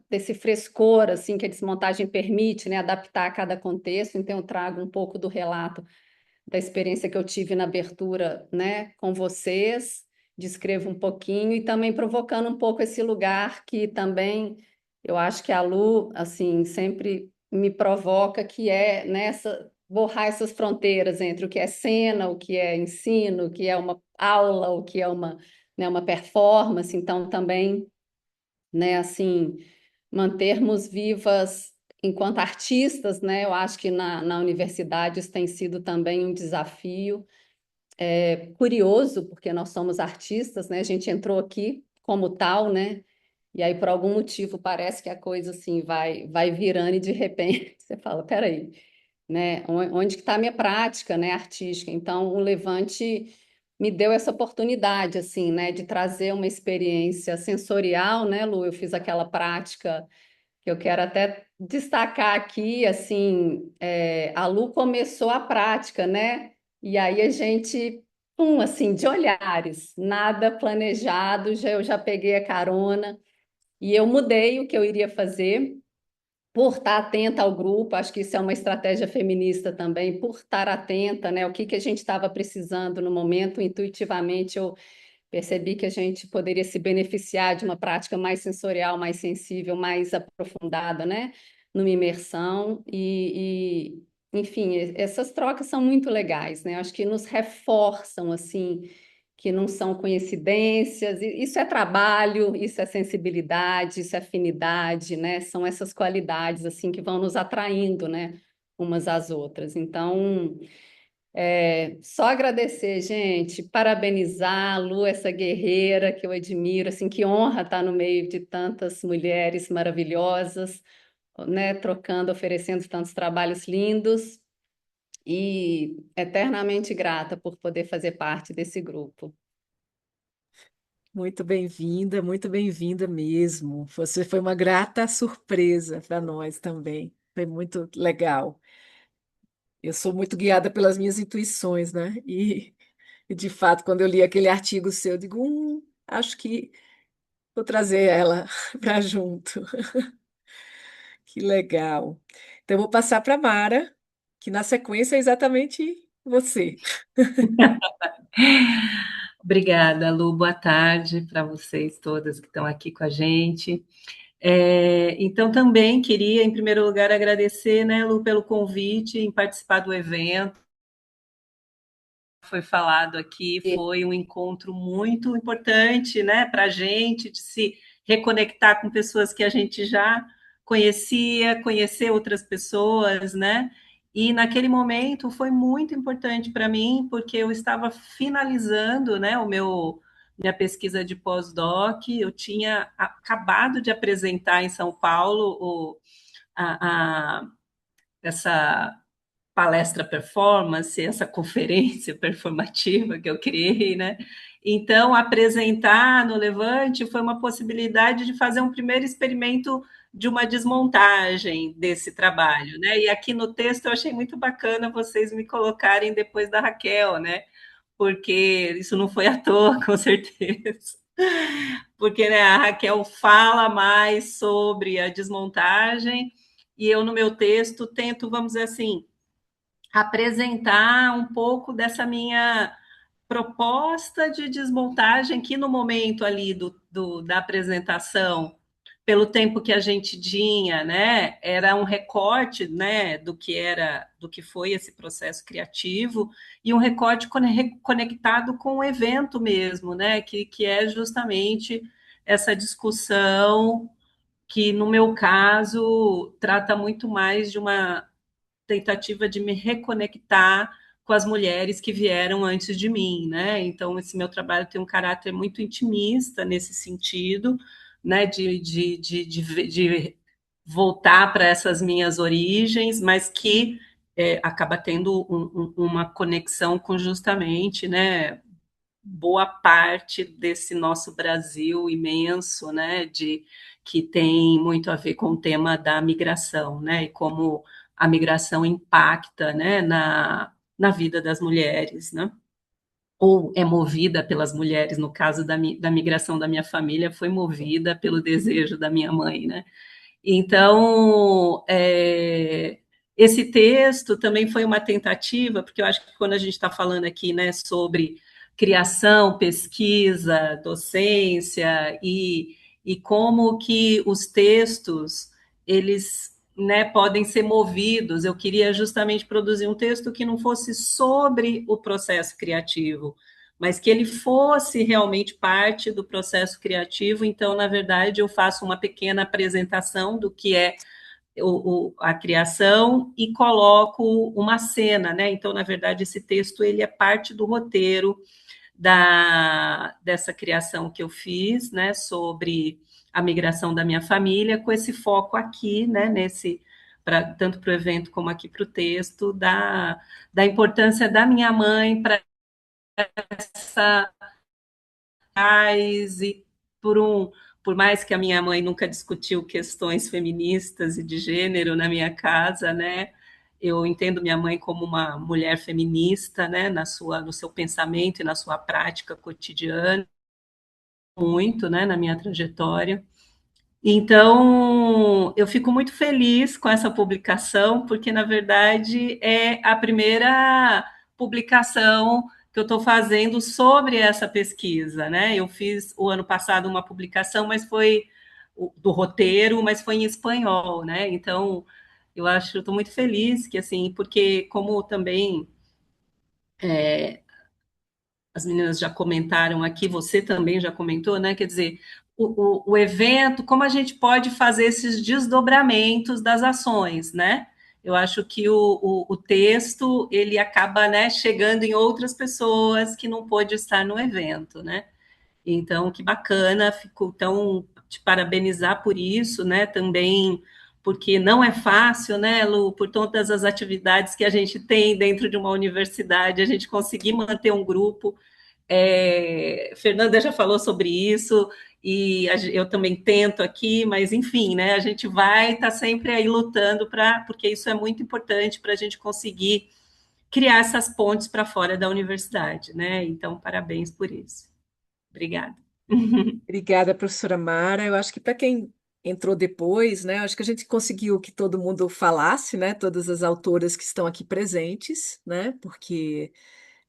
desse frescor assim que a desmontagem permite, né, adaptar a cada contexto. Então eu trago um pouco do relato da experiência que eu tive na abertura, né, com vocês, descrevo um pouquinho e também provocando um pouco esse lugar que também eu acho que a Lu, assim, sempre me provoca, que é nessa borrar essas fronteiras entre o que é cena, o que é ensino, o que é uma aula, o que é né, uma performance. Então, também, né, assim, mantermos vivas enquanto artistas, né? Eu acho que na universidade isso tem sido também um desafio curioso, porque nós somos artistas, né? A gente entrou aqui como tal, né? E aí, por algum motivo, parece que a coisa assim vai virando e de repente você fala, peraí, né? Onde que está a minha prática, né, artística? Então, o Levante me deu essa oportunidade, assim, né, de trazer uma experiência sensorial, né, Lu? Eu fiz aquela prática que eu quero até destacar aqui, assim, a Lu começou a prática, né? E aí a gente, assim, de olhares, nada planejado, eu já peguei a carona e eu mudei o que eu iria fazer por estar atenta ao grupo, acho que isso é uma estratégia feminista também, por estar atenta, né? O que que a gente estava precisando no momento, intuitivamente eu percebi que a gente poderia se beneficiar de uma prática mais sensorial, mais sensível, mais aprofundada, né? Numa imersão enfim, essas trocas são muito legais, né? Acho que nos reforçam, assim, que não são coincidências. Isso é trabalho, isso é sensibilidade, isso é afinidade, né? São essas qualidades, assim, que vão nos atraindo, né? Umas às outras. Então, só agradecer, gente, parabenizar a Lu, essa guerreira que eu admiro, assim, que honra estar no meio de tantas mulheres maravilhosas, né, trocando, oferecendo tantos trabalhos lindos e eternamente grata por poder fazer parte desse grupo. Muito bem-vinda mesmo. Você foi uma grata surpresa para nós também. Foi muito legal. Eu sou muito guiada pelas minhas intuições, né? E de fato, quando eu li aquele artigo seu, eu digo, acho que vou trazer ela para junto. Que legal. Então, eu vou passar para Mara, que na sequência é exatamente você. Obrigada, Lu. Boa tarde para vocês todas que estão aqui com a gente. Então, também queria, em primeiro lugar, agradecer, né, Lu, pelo convite em participar do evento. Foi falado aqui, foi um encontro muito importante, né, para a gente, de se reconectar com pessoas que a gente já conhecia, conhecer outras pessoas, né? E naquele momento foi muito importante para mim, porque eu estava finalizando, né, minha pesquisa de pós-doc, eu tinha acabado de apresentar em São Paulo essa palestra performance, essa conferência performativa que eu criei, né? Então, apresentar no Levante foi uma possibilidade de fazer um primeiro experimento de uma desmontagem desse trabalho, né? E aqui no texto eu achei muito bacana vocês me colocarem depois da Raquel, né? Porque isso não foi à toa, com certeza. Porque, né, a Raquel fala mais sobre a desmontagem e eu no meu texto tento, vamos dizer assim, apresentar um pouco dessa minha proposta de desmontagem, que no momento ali da apresentação, pelo tempo que a gente tinha, né, era um recorte, né, do que foi esse processo criativo, e um recorte conectado com o evento mesmo, né, que é justamente essa discussão que, no meu caso, trata muito mais de uma tentativa de me reconectar com as mulheres que vieram antes de mim, né? Então, esse meu trabalho tem um caráter muito intimista nesse sentido, né? De voltar para essas minhas origens, mas que acaba tendo uma conexão com justamente, né? Boa parte desse nosso Brasil imenso, né, que tem muito a ver com o tema da migração, né, e como a migração impacta, né, na vida das mulheres, né, ou é movida pelas mulheres, no caso da migração da minha família, foi movida pelo desejo da minha mãe, né. Então, esse texto também foi uma tentativa, porque eu acho que quando a gente está falando aqui, né, sobre criação, pesquisa, docência e como que os textos eles, né, podem ser movidos. Eu queria justamente produzir um texto que não fosse sobre o processo criativo, mas que ele fosse realmente parte do processo criativo. Então, na verdade, eu faço uma pequena apresentação do que é a criação e coloco uma cena, né? Então, na verdade, esse texto ele é parte do roteiro dessa criação que eu fiz, né? Sobre a migração da minha família, com esse foco aqui, né? Tanto para o evento como aqui para o texto, da importância da minha mãe para essa paz e por mais que a minha mãe nunca discutiu questões feministas e de gênero na minha casa, né? Eu entendo minha mãe como uma mulher feminista, né, no seu pensamento e na sua prática cotidiana, muito, né, na minha trajetória. Então, eu fico muito feliz com essa publicação, porque, na verdade, é a primeira publicação que eu estou fazendo sobre essa pesquisa, né? Eu fiz o ano passado uma publicação, mas foi do roteiro, mas foi em espanhol, né? Então, eu estou muito feliz que, assim, porque como também as meninas já comentaram aqui, você também já comentou, né? Quer dizer, o evento, como a gente pode fazer esses desdobramentos das ações, né? Eu acho que o texto ele acaba, né, chegando em outras pessoas que não pôde estar no evento, né? Então, que bacana, fico tão te parabenizar por isso, né? Também porque não é fácil, né, Lu, por todas as atividades que a gente tem dentro de uma universidade, a gente conseguir manter um grupo Fernanda já falou sobre isso, e eu também tento aqui, mas enfim, né? A gente vai estar sempre aí lutando porque isso é muito importante para a gente conseguir criar essas pontes para fora da universidade, né? Então, parabéns por isso. Obrigada. Obrigada, professora Mara. Eu acho que para quem entrou depois, né, eu acho que a gente conseguiu que todo mundo falasse, né, todas as autoras que estão aqui presentes, né, porque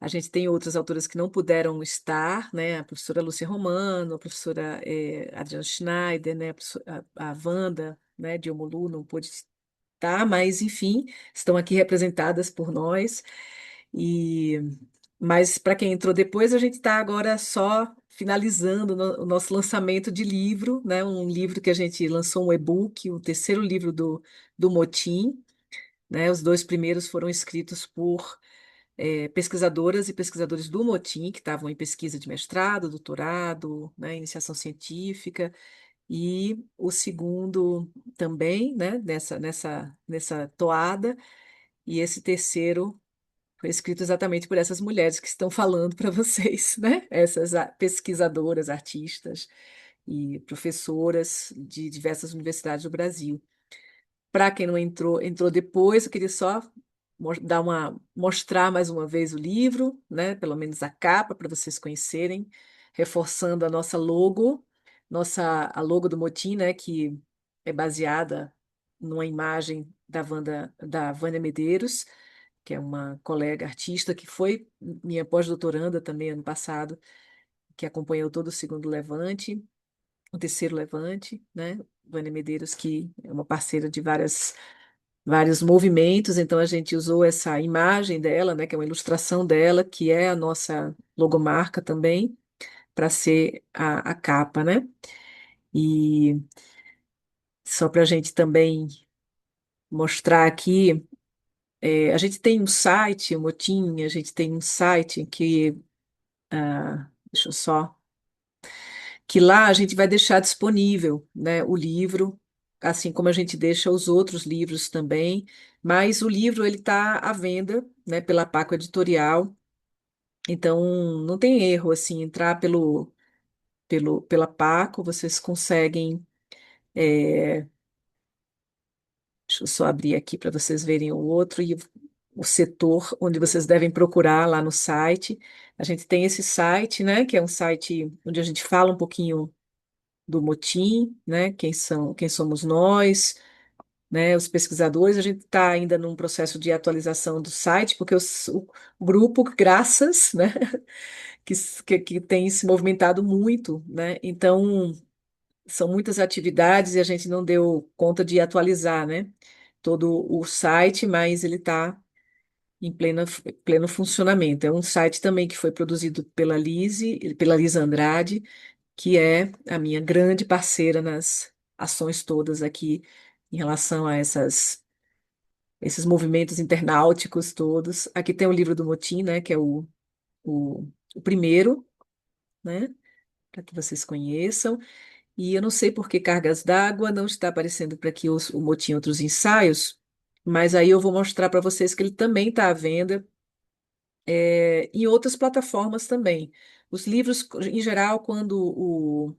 a gente tem outras autoras que não puderam estar, né, a professora Lúcia Romano, a professora Adriana Schneider, né, a Wanda, né, de Omulu não pôde estar, mas enfim, estão aqui representadas por nós. E mas para quem entrou depois, a gente está agora só finalizando o nosso lançamento de livro, né? Um livro que a gente lançou um e-book, o terceiro livro do Motim, né? Os dois primeiros foram escritos por pesquisadoras e pesquisadores do Motim, que estavam em pesquisa de mestrado, doutorado, né? Iniciação científica, e o segundo também, né? Nessa toada, e esse terceiro foi escrito exatamente por essas mulheres que estão falando para vocês, né? Essas pesquisadoras, artistas e professoras de diversas universidades do Brasil. Para quem não entrou, entrou depois, eu queria só mostrar mais uma vez o livro, né? Pelo menos a capa, para vocês conhecerem, reforçando a nossa logo, a logo do Motim, né? Que é baseada numa imagem da Vânia Medeiros, que é uma colega artista que foi minha pós-doutoranda também ano passado, que acompanhou todo o segundo Levante, o terceiro Levante, né? Vânia Medeiros, que é uma parceira de vários movimentos, então a gente usou essa imagem dela, né, que é uma ilustração dela, que é a nossa logomarca também, para ser a capa, né? E só para a gente também mostrar aqui, a gente tem um site, o Motim, a gente tem um site deixa eu só, que lá a gente vai deixar disponível, né, o livro, assim como a gente deixa os outros livros também, mas o livro ele está à venda, né, pela Paco Editorial, então não tem erro assim entrar pela Paco, vocês conseguem, deixa eu só abrir aqui para vocês verem o outro e o setor onde vocês devem procurar lá no site. A gente tem esse site, né, que é um site onde a gente fala um pouquinho do Motim, né? Quem somos nós, né? Os pesquisadores. A gente está ainda num processo de atualização do site, porque o grupo, graças, né? Que tem se movimentado muito, né? Então, são muitas atividades e a gente não deu conta de atualizar, né? Todo o site, mas ele está em pleno funcionamento. É um site também que foi produzido pela Lisa Andrade, que é a minha grande parceira nas ações todas aqui em relação a esses movimentos internauticos todos. Aqui tem o livro do Motim, né, que é o, o primeiro, né, para que vocês conheçam. E eu não sei por que Cargas d'Água não está aparecendo para aqui o Motim Outros Ensaios, mas aí eu vou mostrar para vocês que ele também está à venda. em outras plataformas também. Os livros, em geral, quando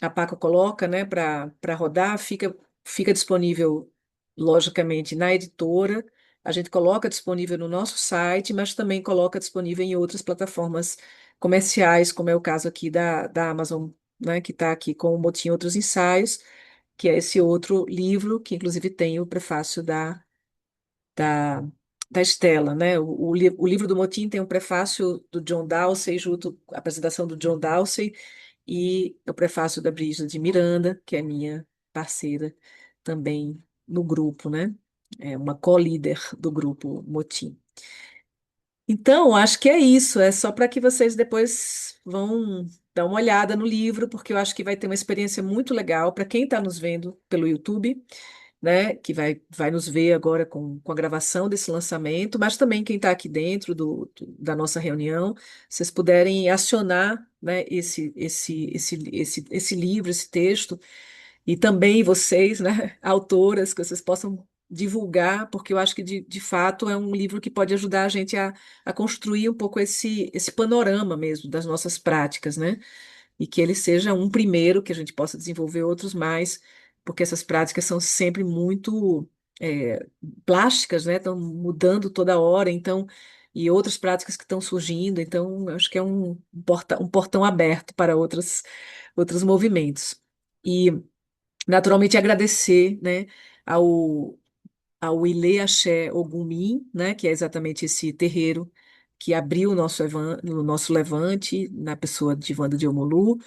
a Paca coloca, né, para rodar, fica disponível, logicamente, na editora. A gente coloca disponível no nosso site, mas também coloca disponível em outras plataformas comerciais, como é o caso aqui da Amazon, né, que está aqui com o Motim Outros Ensaios, que é esse outro livro, que inclusive tem o prefácio da, da Estela, né? O livro do Motim tem um prefácio do John Dowsey, junto com a apresentação do John Dowsey, e o prefácio da Brígida de Miranda, que é minha parceira também no grupo, né? É uma co-líder do grupo Motim. Então, acho que é isso. É só para que vocês depois vão dar uma olhada no livro, porque eu acho que vai ter uma experiência muito legal para quem está nos vendo pelo YouTube, né, que vai nos ver agora com a gravação desse lançamento, mas também quem está aqui dentro da nossa reunião, vocês puderem acionar, né, esse livro, esse texto, e também vocês, né, autoras, que vocês possam divulgar, porque eu acho que, de fato, é um livro que pode ajudar a gente a construir um pouco esse panorama mesmo das nossas práticas, né? E que ele seja um primeiro, que a gente possa desenvolver outros mais, porque essas práticas são sempre muito plásticas, né? Estão mudando toda hora, então, e outras práticas que estão surgindo, então, eu acho que é um portão aberto para outros movimentos. E, naturalmente, agradecer, né, ao, ao Ilê Axé Ogumim, né, que é exatamente esse terreiro que abriu o nosso levante, na pessoa de Wanda de Omolu,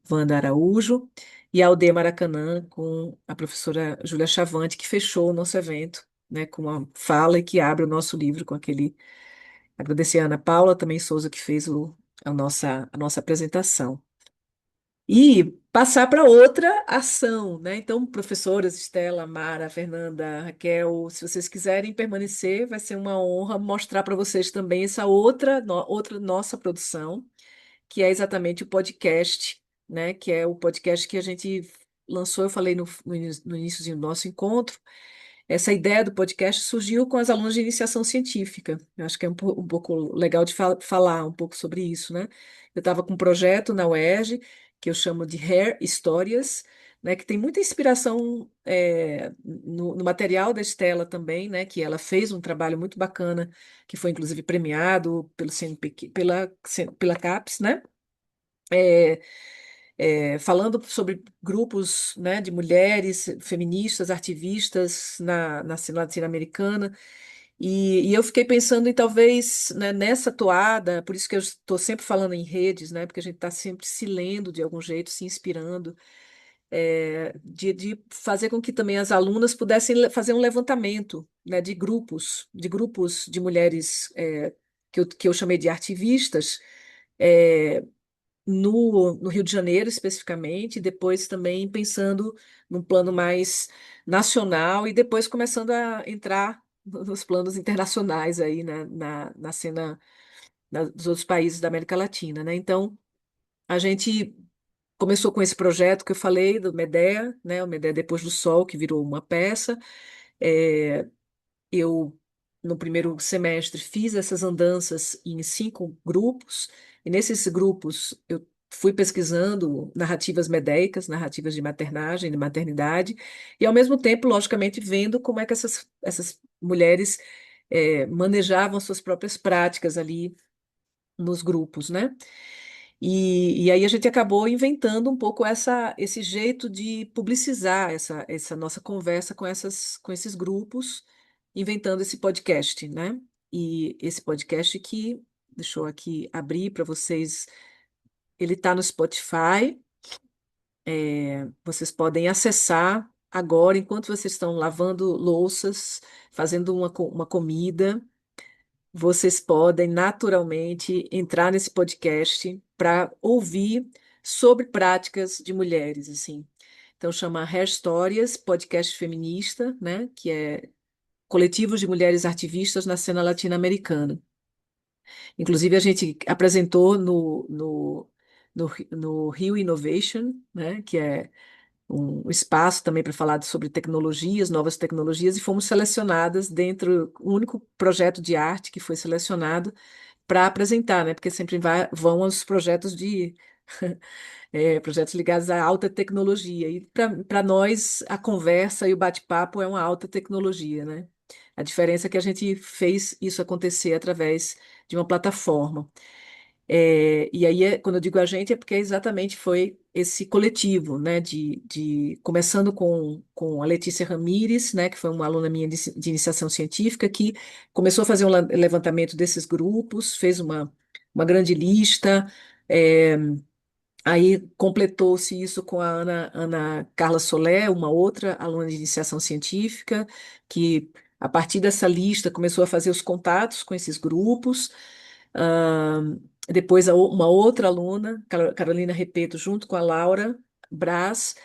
Wanda Araújo, e a Aldeia Maracanã, com a professora Júlia Chavante, que fechou o nosso evento, né, com uma fala e que abre o nosso livro com aquele. Agradecer a Ana Paula também Souza, que fez a nossa apresentação. E passar para outra ação, né? Então, professoras Estela, Mara, Fernanda, Raquel, se vocês quiserem permanecer, vai ser uma honra mostrar para vocês também essa outra nossa produção, que é exatamente o podcast, né? Que é o podcast que a gente lançou, eu falei no início do nosso encontro. Essa ideia do podcast surgiu com as alunas de iniciação científica. Eu acho que é um pouco legal de falar um pouco sobre isso, né? Eu estava com um projeto na UERJ, que eu chamo de Hair Histórias, né? Que tem muita inspiração no material da Estela também, né? Que ela fez um trabalho muito bacana, que foi inclusive premiado pelo CNPq, pela CAPES, né? É, falando sobre grupos, né, de mulheres feministas, ativistas na cena latino-americana. E eu fiquei pensando em talvez, né, nessa toada, por isso que eu estou sempre falando em redes, né, porque a gente está sempre se lendo de algum jeito, se inspirando, de fazer com que também as alunas pudessem fazer um levantamento, né, de grupos de mulheres que eu chamei de artivistas, é, no Rio de Janeiro, especificamente, e depois também pensando num plano mais nacional e depois começando a entrar nos planos internacionais aí na cena dos outros países da América Latina, né? Então, a gente começou com esse projeto que eu falei do Medea, né? O Medea Depois do Sol, que virou uma peça. É, eu, no primeiro semestre, fiz essas andanças em 5 grupos, e nesses grupos eu fui pesquisando narrativas medeicas, narrativas de maternagem, de maternidade, e ao mesmo tempo, logicamente, vendo como é que essas mulheres manejavam suas próprias práticas ali nos grupos, né? E aí a gente acabou inventando um pouco esse jeito de publicizar essa nossa conversa com esses grupos, inventando esse podcast, né? E esse podcast que, deixa eu aqui abrir para vocês, ele está no Spotify, vocês podem acessar agora, enquanto vocês estão lavando louças, fazendo uma comida. Vocês podem naturalmente entrar nesse podcast para ouvir sobre práticas de mulheres, assim. Então chama Hair Histórias, podcast feminista, né, que é coletivos de mulheres ativistas na cena latino-americana. Inclusive a gente apresentou no Rio Innovation, né, que é um espaço também para falar sobre tecnologias, novas tecnologias, e fomos selecionadas dentro, o único projeto de arte que foi selecionado para apresentar, né? Porque sempre vão os projetos de projetos ligados à alta tecnologia. E para nós, a conversa e o bate-papo é uma alta tecnologia, né? A diferença é que a gente fez isso acontecer através de uma plataforma. E aí, quando eu digo a gente, é porque exatamente foi esse coletivo, né, começando com a Letícia Ramires, né, que foi uma aluna minha de iniciação científica, que começou a fazer um levantamento desses grupos, fez uma grande lista, é, aí completou-se isso com a Ana Carla Solé, uma outra aluna de iniciação científica, que a partir dessa lista começou a fazer os contatos com esses grupos. Depois uma outra aluna, Carolina Repeto, junto com a Laura Brás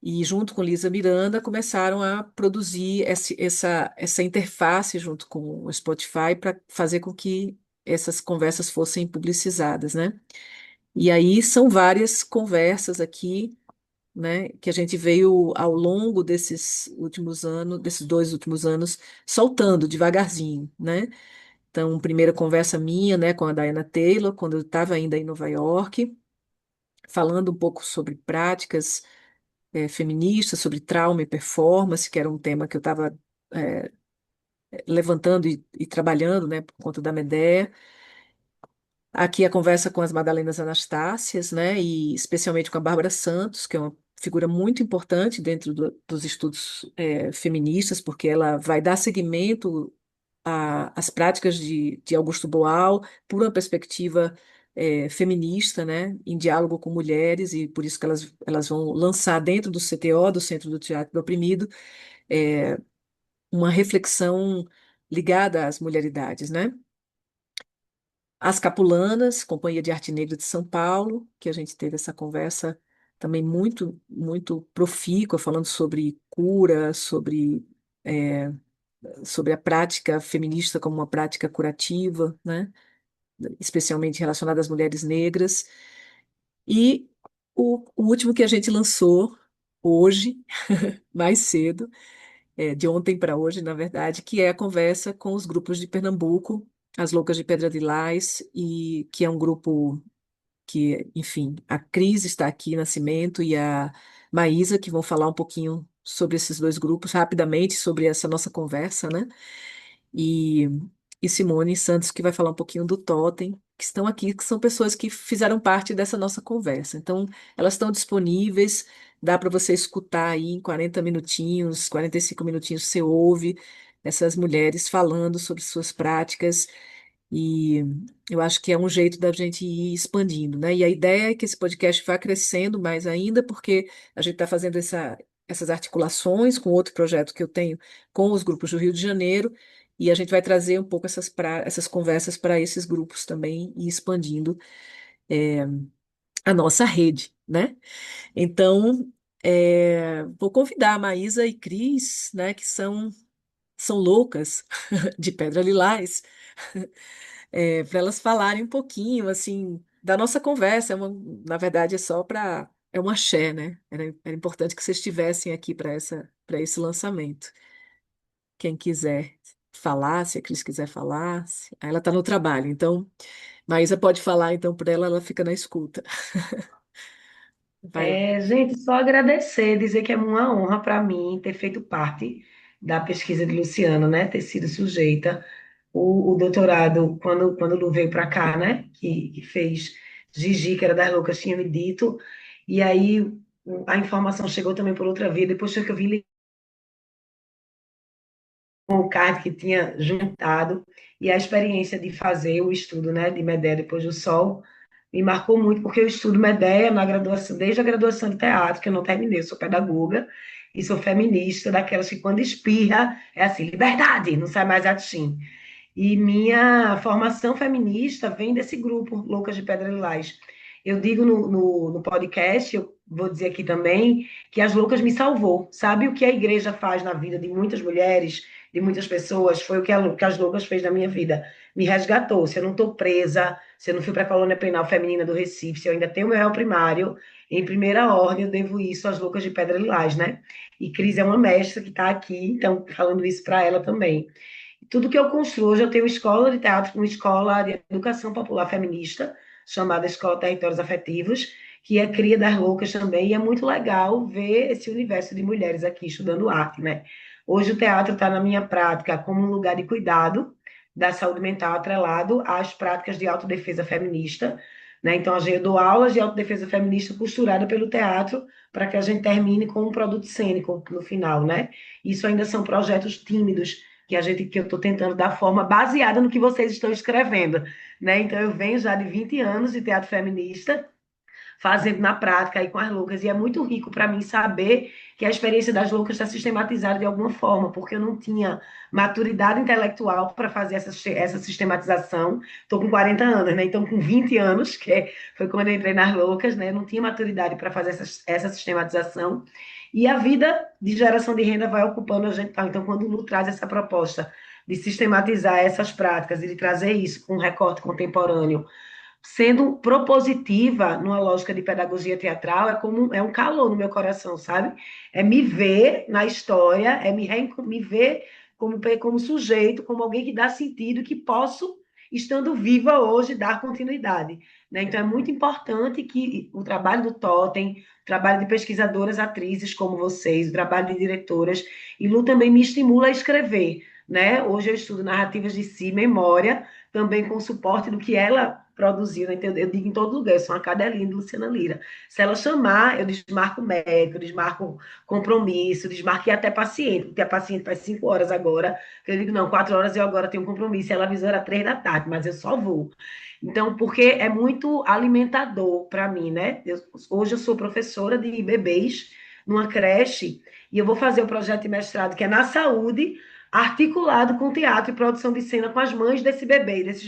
e junto com Lisa Miranda, começaram a produzir essa interface junto com o Spotify para fazer com que essas conversas fossem publicizadas, né? E aí são várias conversas aqui, né, que a gente veio ao longo desses últimos anos, desses 2 últimos anos, soltando devagarzinho, né? Então, primeira conversa minha, né, com a Diana Taylor, quando eu estava ainda em Nova York, falando um pouco sobre práticas feministas, sobre trauma e performance, que era um tema que eu estava levantando e trabalhando, né, por conta da Medea. Aqui a conversa com as Madalenas Anastácias, né, e especialmente com a Bárbara Santos, que é uma figura muito importante dentro dos estudos feministas, porque ela vai dar seguimento às práticas de Augusto Boal por uma perspectiva feminista, né, em diálogo com mulheres, e por isso que elas vão lançar dentro do CTO, do Centro do Teatro do Oprimido, eh, uma reflexão ligada às mulheridades, né? As Capulanas, Companhia de Arte Negra de São Paulo, que a gente teve essa conversa também muito, muito profícua, falando sobre cura, sobre a prática feminista como uma prática curativa, né? Especialmente relacionada às mulheres negras. E o último que a gente lançou hoje, mais cedo, de ontem para hoje, na verdade, que é a conversa com os grupos de Pernambuco, as Loucas de Pedra de Lais, e que é um grupo que, enfim, a Cris está aqui, Nascimento, e a Maísa, que vão falar um pouquinho sobre esses dois grupos, rapidamente, sobre essa nossa conversa, né? E, e Simone Santos, que vai falar um pouquinho do Totem, que estão aqui, que são pessoas que fizeram parte dessa nossa conversa. Então, elas estão disponíveis, dá para você escutar aí em 40 minutinhos, 45 minutinhos, você ouve essas mulheres falando sobre suas práticas, e eu acho que é um jeito da gente ir expandindo, né? E a ideia é que esse podcast vá crescendo mais ainda, porque a gente está fazendo essas articulações com outro projeto que eu tenho com os grupos do Rio de Janeiro, e a gente vai trazer um pouco essas conversas para esses grupos também e expandindo é, a nossa rede, né? Então, vou convidar a Maísa e Cris, né, que são loucas de Pedra Lilás, para elas falarem um pouquinho, assim, da nossa conversa. Na verdade, é só para... É um axé, né? Era importante que vocês estivessem aqui para esse lançamento. Quem quiser falar, se a Cris quiser falar, ela está no trabalho, então, Maísa pode falar, então, por ela, ela fica na escuta. Vai lá. Gente, só agradecer, dizer que é uma honra para mim ter feito parte da pesquisa de Luciano, né? Ter sido sujeita. O doutorado, quando o Lu veio para cá, né? Que fez Gigi, que era das Loucas, tinha me dito. E aí a informação chegou também por outra via. Depois foi que eu vi com o card que tinha juntado. E a experiência de fazer o estudo, né? De Medea depois do Sol me marcou muito, porque eu estudo Medea na graduação, desde a graduação de teatro, que eu não terminei, eu sou pedagoga e sou feminista, daquelas que quando espirra é assim, liberdade, não sai mais atim. E minha formação feminista vem desse grupo, Loucas de Pedra Lilás. Eu digo no podcast, eu vou dizer aqui também, que as Loucas me salvou. Sabe o que a igreja faz na vida de muitas mulheres, de muitas pessoas? Foi o que as Loucas fez na minha vida. me resgatou. Se eu não estou presa, se eu não fui para a colônia penal feminina do Recife, se eu ainda tenho meu réu primário, em primeira ordem eu devo isso às Loucas de Pedra Lilás, né? E Cris é uma mestra que está aqui, então falando isso para ela também. Tudo que eu construo, hoje eu tenho escola de teatro, uma escola de educação popular feminista, chamada Escola Territórios Afetivos, que é cria das loucas também, e é muito legal ver esse universo de mulheres aqui estudando arte, né? Hoje o teatro está na minha prática como um lugar de cuidado da saúde mental atrelado às práticas de autodefesa feminista, né? Então, eu dou aulas de autodefesa feminista costurada pelo teatro para que a gente termine com um produto cênico no final, né? Isso ainda são projetos tímidos que eu estou tentando dar forma baseada no que vocês estão escrevendo, né? Então eu venho já de 20 anos de teatro feminista, fazendo na prática aí com as loucas, e é muito rico para mim saber que a experiência das loucas está sistematizada de alguma forma, porque eu não tinha maturidade intelectual para fazer essa sistematização. Estou com 40 anos, né? Então, com 20 anos, foi quando eu entrei nas loucas, né? Eu não tinha maturidade para fazer essa sistematização. E a vida de geração de renda vai ocupando a gente. Então, quando o Lu traz essa proposta de sistematizar essas práticas e de trazer isso com um recorte contemporâneo, sendo propositiva numa lógica de pedagogia teatral, é um calor no meu coração, sabe? É me ver na história, é me ver como sujeito, como alguém que dá sentido, que posso, estando viva hoje, dar continuidade. Né? Então, é muito importante que o trabalho do Totem, o trabalho de pesquisadoras, atrizes como vocês, o trabalho de diretoras, e Lu também me estimula a escrever. Né? Hoje eu estudo narrativas de si, memória, também com suporte do que ela produziu, né? Eu digo em todo lugar, eu sou uma cadelinha de Luciana Lira. Se ela chamar, eu desmarco médico, desmarco compromisso, desmarquei até paciente, porque a paciente faz 5 horas agora, que eu digo, não, 4 horas eu agora tenho um compromisso, ela avisou era 3 da tarde, mas eu só vou. Então, porque é muito alimentador para mim, né? Hoje eu sou professora de bebês numa creche, e eu vou fazer o projeto de mestrado que é na saúde, articulado com teatro e produção de cena com as mães desses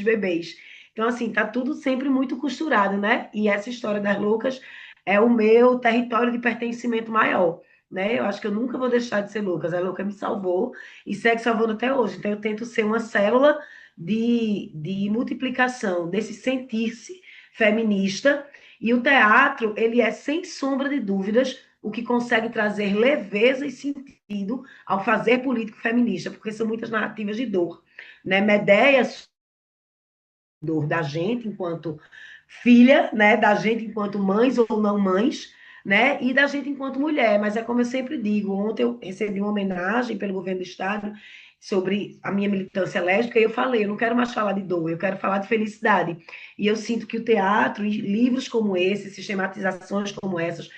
bebês. Então, assim, tá tudo sempre muito costurado, né? E essa história das loucas é o meu território de pertencimento maior, né? Eu acho que eu nunca vou deixar de ser Lucas. A Louca me salvou e segue salvando até hoje. Então, eu tento ser uma célula de multiplicação desse sentir-se feminista. E o teatro, ele é, sem sombra de dúvidas, o que consegue trazer leveza e sentido ao fazer político feminista, porque são muitas narrativas de dor, né? Medéia dor da gente enquanto filha, né, da gente enquanto mães ou não mães, né, e da gente enquanto mulher. Mas é como eu sempre digo, ontem eu recebi uma homenagem pelo governo do estado sobre a minha militância lésbica e eu falei, eu não quero mais falar de dor, eu quero falar de felicidade. E eu sinto que o teatro e livros como esse, sistematizações como essas,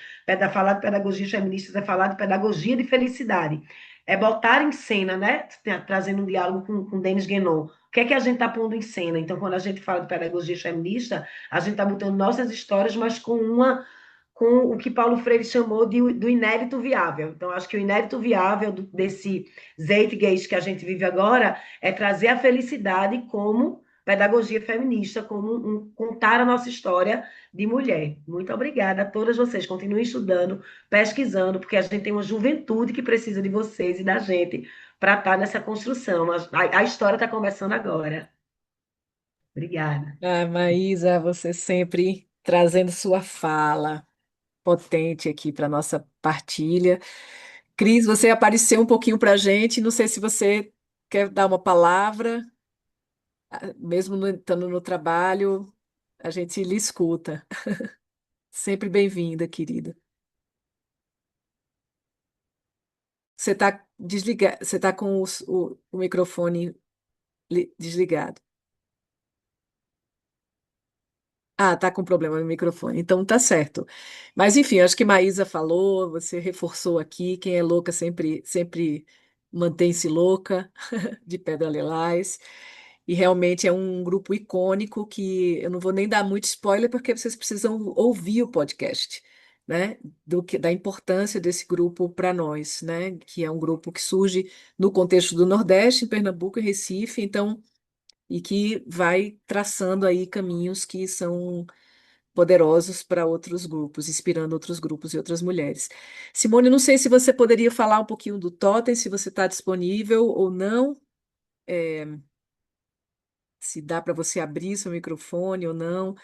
falar de pedagogia feminista é falar de pedagogia de felicidade. É botar em cena, né? Trazendo um diálogo com Denis Guénon, o que é que a gente está pondo em cena? Então, quando a gente fala de pedagogia feminista, a gente está botando nossas histórias, mas com o que Paulo Freire chamou do inédito viável. Então, acho que o inédito viável desse zeitgeist que a gente vive agora é trazer a felicidade como pedagogia feminista, como contar a nossa história de mulher. Muito obrigada a todas vocês. Continuem estudando, pesquisando, porque a gente tem uma juventude que precisa de vocês e da gente para estar nessa construção. A história está começando agora. Obrigada. Ah, Maísa, você sempre trazendo sua fala potente aqui para nossa partilha. Cris, você apareceu um pouquinho para a gente. Não sei se você quer dar uma palavra, mesmo estando no trabalho, a gente lhe escuta. Sempre bem-vinda, querida. Você tá com o microfone desligado. Ah, tá com problema no microfone. Então tá certo. Mas enfim, acho que Maísa falou, você reforçou aqui, quem é louca sempre mantém-se louca, de Pedra Lilás. E realmente é um grupo icônico que eu não vou nem dar muito spoiler, porque vocês precisam ouvir o podcast, né? Da importância desse grupo para nós, né? Que é um grupo que surge no contexto do Nordeste, em Pernambuco e Recife, então, e que vai traçando aí caminhos que são poderosos para outros grupos, inspirando outros grupos e outras mulheres. Simone, não sei se você poderia falar um pouquinho do Totem, se você está disponível ou não. É, se dá para você abrir seu microfone ou não.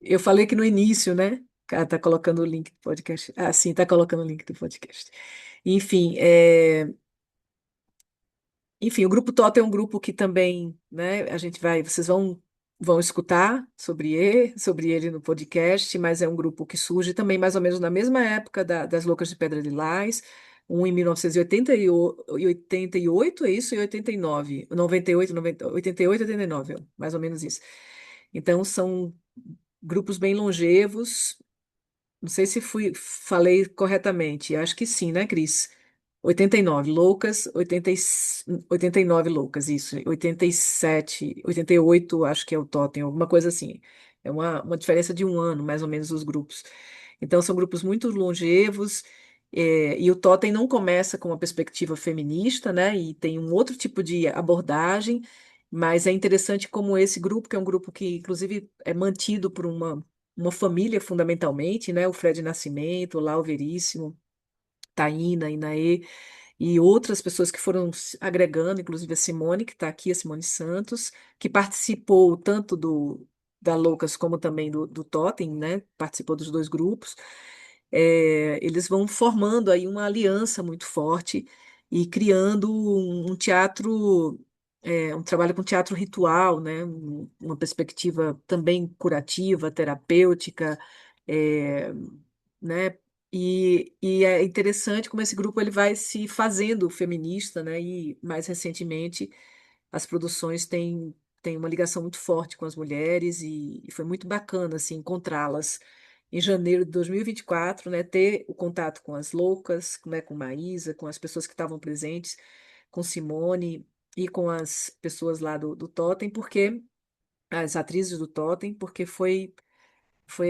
Eu falei que no início, né? Ah, tá colocando o link do podcast. Ah, sim, tá colocando o link do podcast. Enfim, o Grupo Tota é um grupo que também, né, vocês vão escutar sobre ele no podcast, mas é um grupo que surge também mais ou menos na mesma época das Loucas de Pedra Lilás, um em 1988, é isso? E 89, 98, 90, 88, 89, mais ou menos isso. Então, são grupos bem longevos. Não sei se falei corretamente. Acho que sim, né, Cris? 89 loucas, 89 loucas, isso. 87, 88, acho que é o totem, alguma coisa assim. É uma diferença de um ano, mais ou menos, os grupos. Então, são grupos muito longevos, e o totem não começa com uma perspectiva feminista, né? E tem um outro tipo de abordagem, mas é interessante como esse grupo, que é um grupo que, inclusive, é mantido por uma família fundamentalmente, né? O Fred Nascimento, o Lau Veríssimo, Taína, Inaê e outras pessoas que foram se agregando, inclusive a Simone, que está aqui, a Simone Santos, que participou tanto da Loucas como também do Totem, né? Participou dos dois grupos. Eles vão formando aí uma aliança muito forte e criando um teatro, um trabalho com teatro ritual, né? Uma perspectiva também curativa, terapêutica, é, né? E é interessante como esse grupo ele vai se fazendo feminista, né? E mais recentemente as produções têm uma ligação muito forte com as mulheres e foi muito bacana assim encontrá-las em janeiro de 2024, né? Ter o contato com as loucas, né? Com Maísa, com as pessoas que estavam presentes, com Simone e com as pessoas lá do Totem, porque as atrizes do Totem, porque foi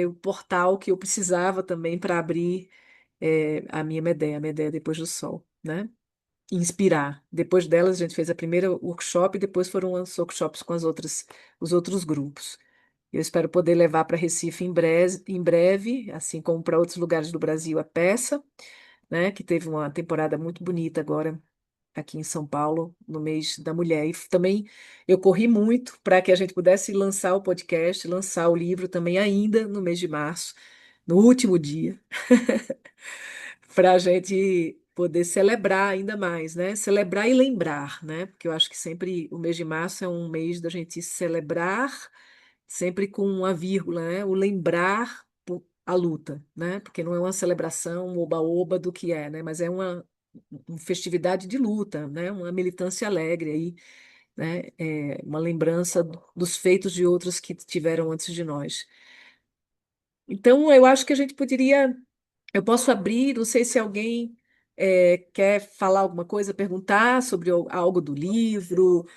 o portal que eu precisava também para abrir a Medea Depois do Sol, né? Inspirar. Depois delas, a gente fez a primeira workshop e depois foram os workshops com os outros grupos. Eu espero poder levar para Recife em breve, assim como para outros lugares do Brasil, a peça, né? Que teve uma temporada muito bonita agora aqui em São Paulo, no mês da mulher. E também eu corri muito para que a gente pudesse lançar o podcast, lançar o livro também ainda no mês de março, no último dia, para a gente poder celebrar ainda mais, né? Celebrar e lembrar, né? Porque eu acho que sempre o mês de março é um mês da gente celebrar, sempre com uma vírgula, né? O lembrar a luta, né? Porque não é uma celebração, um oba-oba do que é, né? Mas é uma festividade de luta, né? Uma militância alegre aí, né? Uma lembrança dos feitos de outros que tiveram antes de nós. Então, eu acho que a gente poderia. Eu posso abrir, não sei se alguém quer falar alguma coisa, perguntar sobre algo do livro,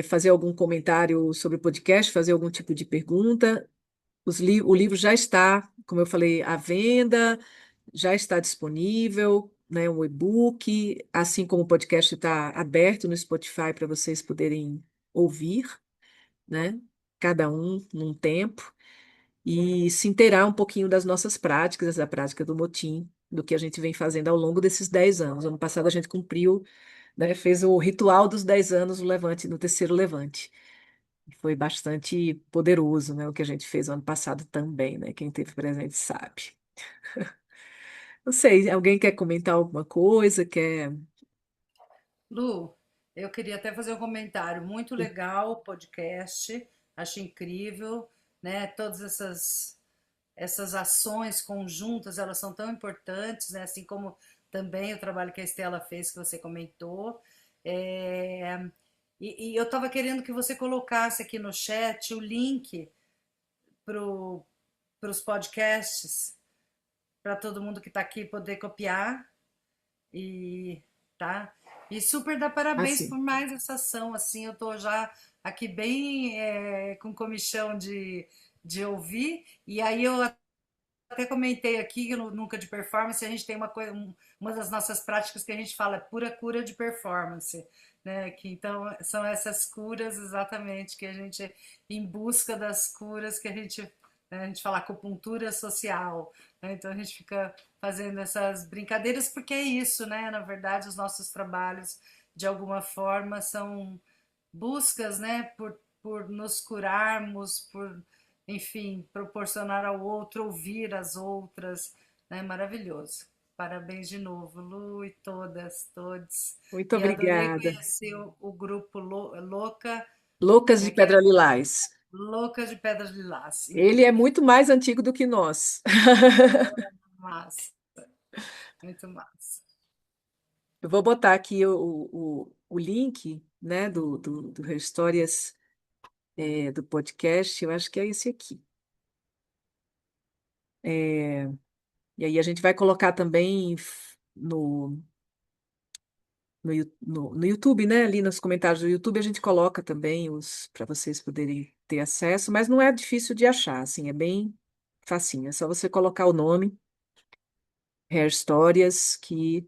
fazer algum comentário sobre o podcast, fazer algum tipo de pergunta. O livro já está, como eu falei, à venda, já está disponível, né, um e-book, assim como o podcast está aberto no Spotify para vocês poderem ouvir, né, cada um num tempo e se inteirar um pouquinho das nossas práticas, da prática do motim, do que a gente vem fazendo ao longo desses 10 anos. Ano passado a gente cumpriu, né, fez o ritual dos 10 anos no Levante, no terceiro Levante. Foi bastante poderoso, né, o que a gente fez ano passado também, né? Quem teve presente sabe. Não sei, alguém quer comentar alguma coisa? Quer. Lu, eu queria até fazer um comentário. Muito legal o podcast, acho incrível, né? Todas essas ações conjuntas, elas são tão importantes, né? Assim como também o trabalho que a Estela fez, que você comentou. É, e eu estava querendo que você colocasse aqui no chat o link para os podcasts, para todo mundo que está aqui poder copiar e tá. E super dá parabéns Assim. por mais essa ação, assim, eu tô já aqui bem com comichão de ouvir, e aí eu até comentei aqui no Nunca de Performance, a gente tem uma das nossas práticas que a gente fala é pura cura de performance, né? Que então são essas curas exatamente que a gente em busca das curas que a gente fala acupuntura social, né? Então a gente fica fazendo essas brincadeiras porque é isso, né? Na verdade, os nossos trabalhos de alguma forma são buscas, né, por nos curarmos, por, enfim, proporcionar ao outro, ouvir as outras, né, maravilhoso. Parabéns de novo, Lu, e todas, todos. Muito E adorei obrigada. conhecer o grupo Louca, Loucas de como é que é? Pedra Lilás. Louca de Pedras Lilás. Ele é Incrível. muito mais antigo do que nós. Massa, muito massa. Eu vou botar aqui o link, né, do Histórias, do podcast, eu acho que é esse aqui. É, e aí a gente vai colocar também no YouTube, né? Ali nos comentários do YouTube a gente coloca também os para vocês poderem ter acesso, mas não é difícil de achar, assim, é bem facinho. É só você colocar o nome, Hair Stories, que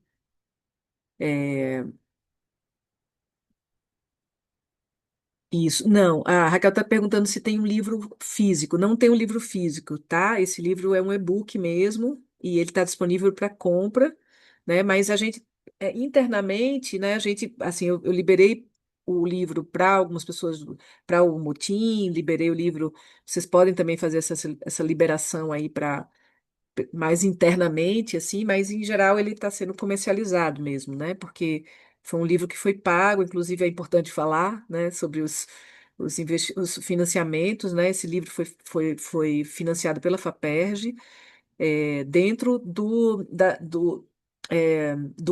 é, isso. Não, a Raquel está perguntando se tem um livro físico. Não tem um livro físico, tá? Esse livro é um e-book mesmo e ele está disponível para compra, né? Mas a gente, internamente, né? A gente, assim, eu liberei o livro para algumas pessoas, para o Motim, liberei o livro. Vocês podem também fazer essa liberação aí para mais internamente, assim, mas em geral ele está sendo comercializado mesmo, né? Porque foi um livro que foi pago, inclusive é importante falar, né, sobre os financiamentos, né? Esse livro foi financiado pela FAPERJ, dentro do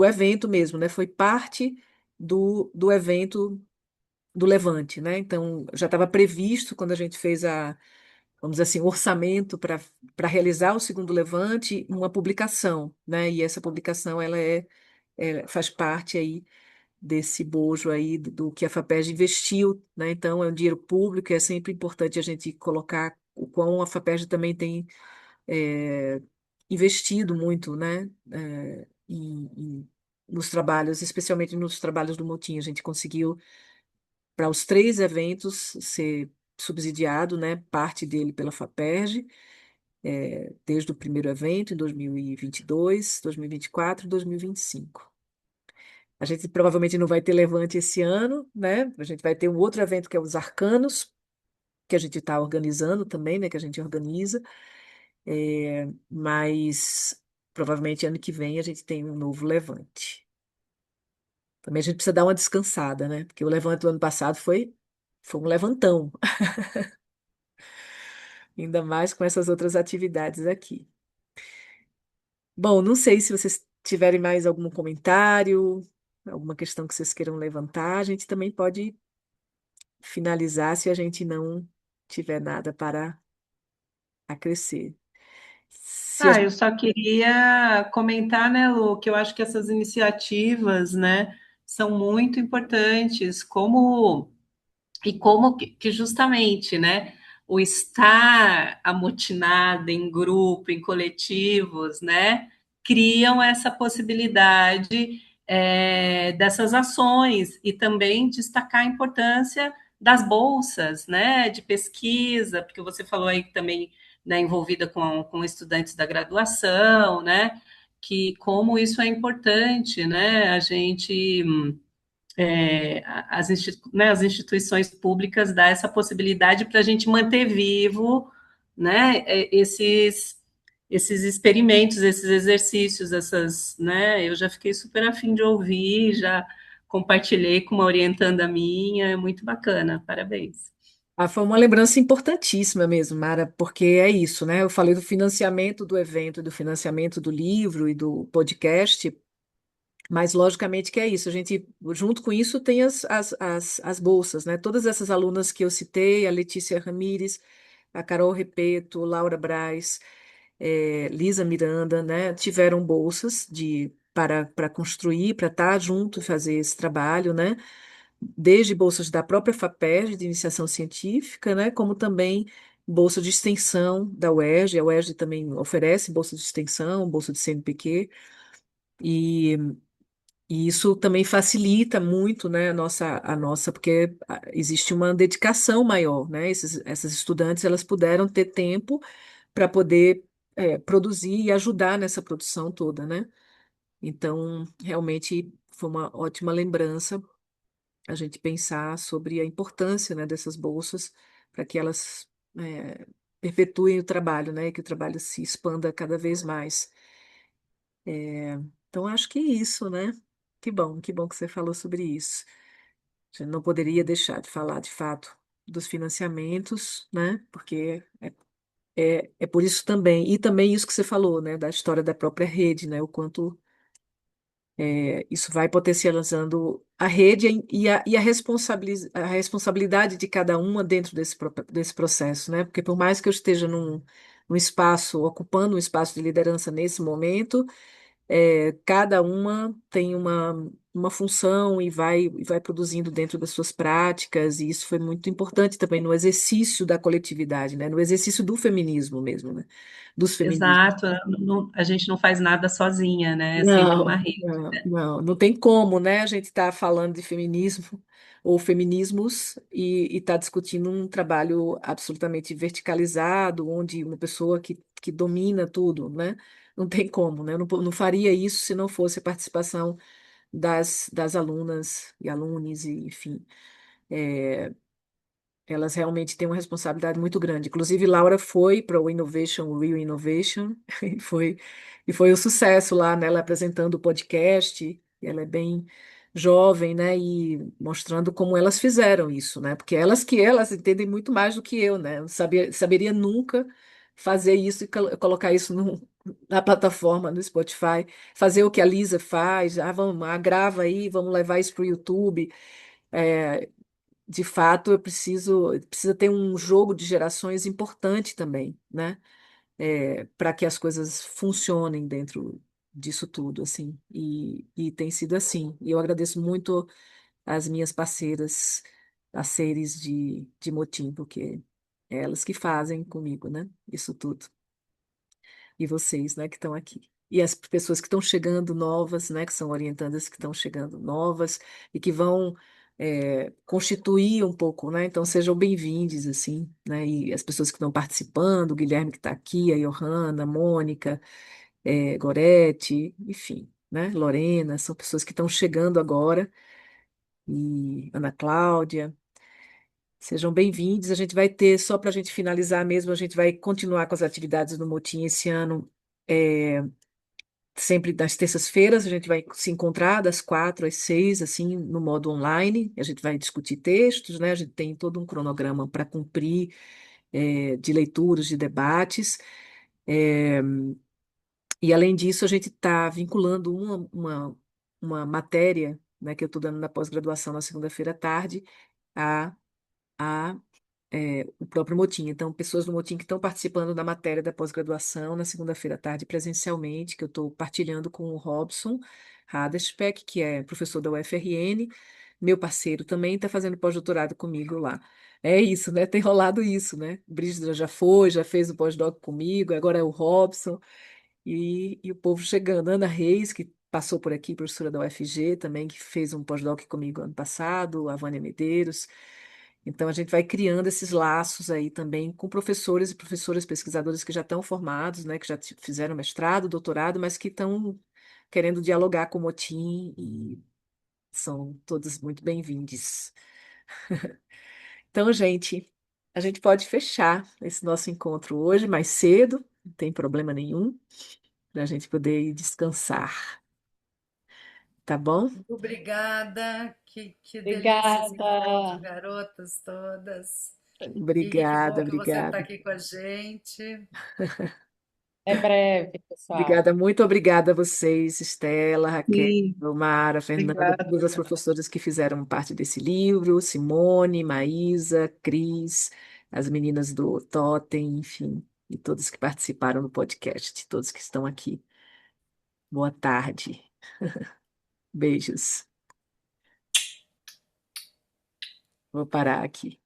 evento mesmo, né? Foi parte do evento do Levante, né? Então já estava previsto quando a gente fez vamos dizer assim, orçamento para realizar o segundo levante, uma publicação, né? E essa publicação ela faz parte aí desse bojo aí do que a FAPERJ investiu, né? Então é um dinheiro público e é sempre importante a gente colocar o quão a FAPERJ também tem é, investido muito, né? Nos trabalhos, especialmente nos trabalhos do Motim, a gente conseguiu para os três eventos ser subsidiado, né? Parte dele pela FAPERJ, desde o primeiro evento, em 2022, 2024 e 2025. A gente provavelmente não vai ter Levante esse ano, né? A gente vai ter um outro evento que é os Arcanos, que a gente está organizando também, né? Que a gente organiza, mas provavelmente ano que vem a gente tem um novo Levante. Também a gente precisa dar uma descansada, né? Porque o Levante do ano passado foi um levantão, ainda mais com essas outras atividades aqui. Bom, não sei se vocês tiverem mais algum comentário, alguma questão que vocês queiram levantar, a gente também pode finalizar se a gente não tiver nada para acrescer. Se a Eu gente... só queria comentar, né, Lu, que eu acho que essas iniciativas, né, são muito importantes, como que justamente, né, o estar amotinado em grupo, em coletivos, né, criam essa possibilidade dessas ações e também destacar a importância das bolsas, né, de pesquisa, porque você falou aí também, né, envolvida com estudantes da graduação, né, que como isso é importante, né, a gente as instituições públicas dão essa possibilidade para a gente manter vivo, né, esses experimentos, esses exercícios, né, eu já fiquei super afim de ouvir, já compartilhei com uma orientanda minha, é muito bacana, parabéns. Foi uma lembrança importantíssima mesmo, Mara, porque é isso, né? Eu falei do financiamento do evento, do financiamento do livro e do podcast, mas logicamente que é isso. A gente, junto com isso, tem as bolsas, né? Todas essas alunas que eu citei, a Letícia Ramires, a Carol Repeto, Laura Braz, Lisa Miranda, né? Tiveram bolsas para construir, para estar junto e fazer esse trabalho, né? Desde bolsas da própria FAPERJ, de iniciação científica, né? Como também bolsa de extensão da UERJ. A UERJ também oferece bolsa de extensão, bolsa de CNPq. E e isso também facilita muito, né, porque existe uma dedicação maior, né? Essas estudantes, elas puderam ter tempo para poder produzir e ajudar nessa produção toda, né? Então, realmente foi uma ótima lembrança a gente pensar sobre a importância, né, dessas bolsas para que elas perpetuem o trabalho, né, e que o trabalho se expanda cada vez mais. Então, acho que é isso, né? Que bom que você falou sobre isso. A gente não poderia deixar de falar, de fato, dos financiamentos, né? Porque é por isso também, e também isso que você falou, né, da história da própria rede, né? O quanto isso vai potencializando a rede a responsabilidade de cada uma dentro desse processo, né? Porque por mais que eu esteja num espaço, ocupando um espaço de liderança nesse momento, cada uma tem uma função e vai produzindo dentro das suas práticas, e isso foi muito importante também no exercício da coletividade, né? No exercício do feminismo mesmo, né? Dos feminismos. Exato, a gente não faz nada sozinha, né? É sempre uma Não, rede. não tem como, né? A gente está falando de feminismo ou feminismos e está discutindo um trabalho absolutamente verticalizado, onde uma pessoa que domina tudo, né? Não tem como, né? Eu não faria isso se não fosse a participação das alunas e alunos, e, enfim. Elas realmente têm uma responsabilidade muito grande. Inclusive, Laura foi para o Innovation, Real Innovation, e foi um sucesso lá, né? Ela apresentando o podcast. E ela é bem jovem, né? E mostrando como elas fizeram isso, né? Porque elas entendem muito mais do que eu, né? Eu não saberia nunca fazer isso e colocar isso na plataforma, no Spotify, fazer o que a Lisa faz. Vamos, grava aí, vamos levar isso para o YouTube. É, de fato, precisa ter um jogo de gerações importante também, né? Para que as coisas funcionem dentro disso tudo, assim. E tem sido assim. E eu agradeço muito às minhas parceiras de Motim, porque é elas que fazem comigo, né? Isso tudo. E vocês, né, que estão aqui. E as pessoas que estão chegando novas, né, que são orientandas que estão chegando novas e que vão constituir um pouco, né? Então sejam bem-vindos, assim, né? E as pessoas que estão participando, o Guilherme que está aqui, a Johanna, a Mônica, Gorete, enfim, né? Lorena, são pessoas que estão chegando agora, e Ana Cláudia. Sejam bem-vindos. A gente vai ter, só para a gente finalizar mesmo, a gente vai continuar com as atividades do Motim esse ano. é, Sempre nas terças-feiras, a gente vai se encontrar das 4 às 6, assim, no modo online. A gente vai discutir textos, né? A gente tem todo um cronograma para cumprir, de leituras, de debates. É, e, além disso, a gente está vinculando uma matéria, né, que eu estou dando na pós-graduação na segunda-feira à tarde, a o próprio Motim. Então, pessoas do Motim que estão participando da matéria da pós-graduação na segunda-feira à tarde, presencialmente, que eu estou partilhando com o Robson Radespeck, que é professor da UFRN, meu parceiro também está fazendo pós-doutorado comigo lá. É isso, né? Tem rolado isso, né? Brígida já foi, já fez o pós-doc comigo, agora é o Robson e o povo chegando. Ana Reis, que passou por aqui, professora da UFG também, que fez um pós-doc comigo ano passado, a Vânia Medeiros. Então, a gente vai criando esses laços aí também com professores e professoras pesquisadores que já estão formados, né, que já fizeram mestrado, doutorado, mas que estão querendo dialogar com o Motim, e são todos muito bem-vindos. Então, gente, a gente pode fechar esse nosso encontro hoje mais cedo, não tem problema nenhum, para a gente poder ir descansar, tá bom? Obrigada, que delícia esse encontro, Obrigada. garotas todas. E que Obrigada, bom que você está obrigada. aqui com a gente. Até breve, pessoal. Obrigada, muito obrigada a vocês, Estela, Raquel, Sim, Mara, Fernanda, Obrigada. todas as professoras que fizeram parte desse livro, Simone, Maísa, Cris, as meninas do Totem, enfim, e todos que participaram do podcast, todos que estão aqui. Boa tarde. Beijos. Vou parar aqui.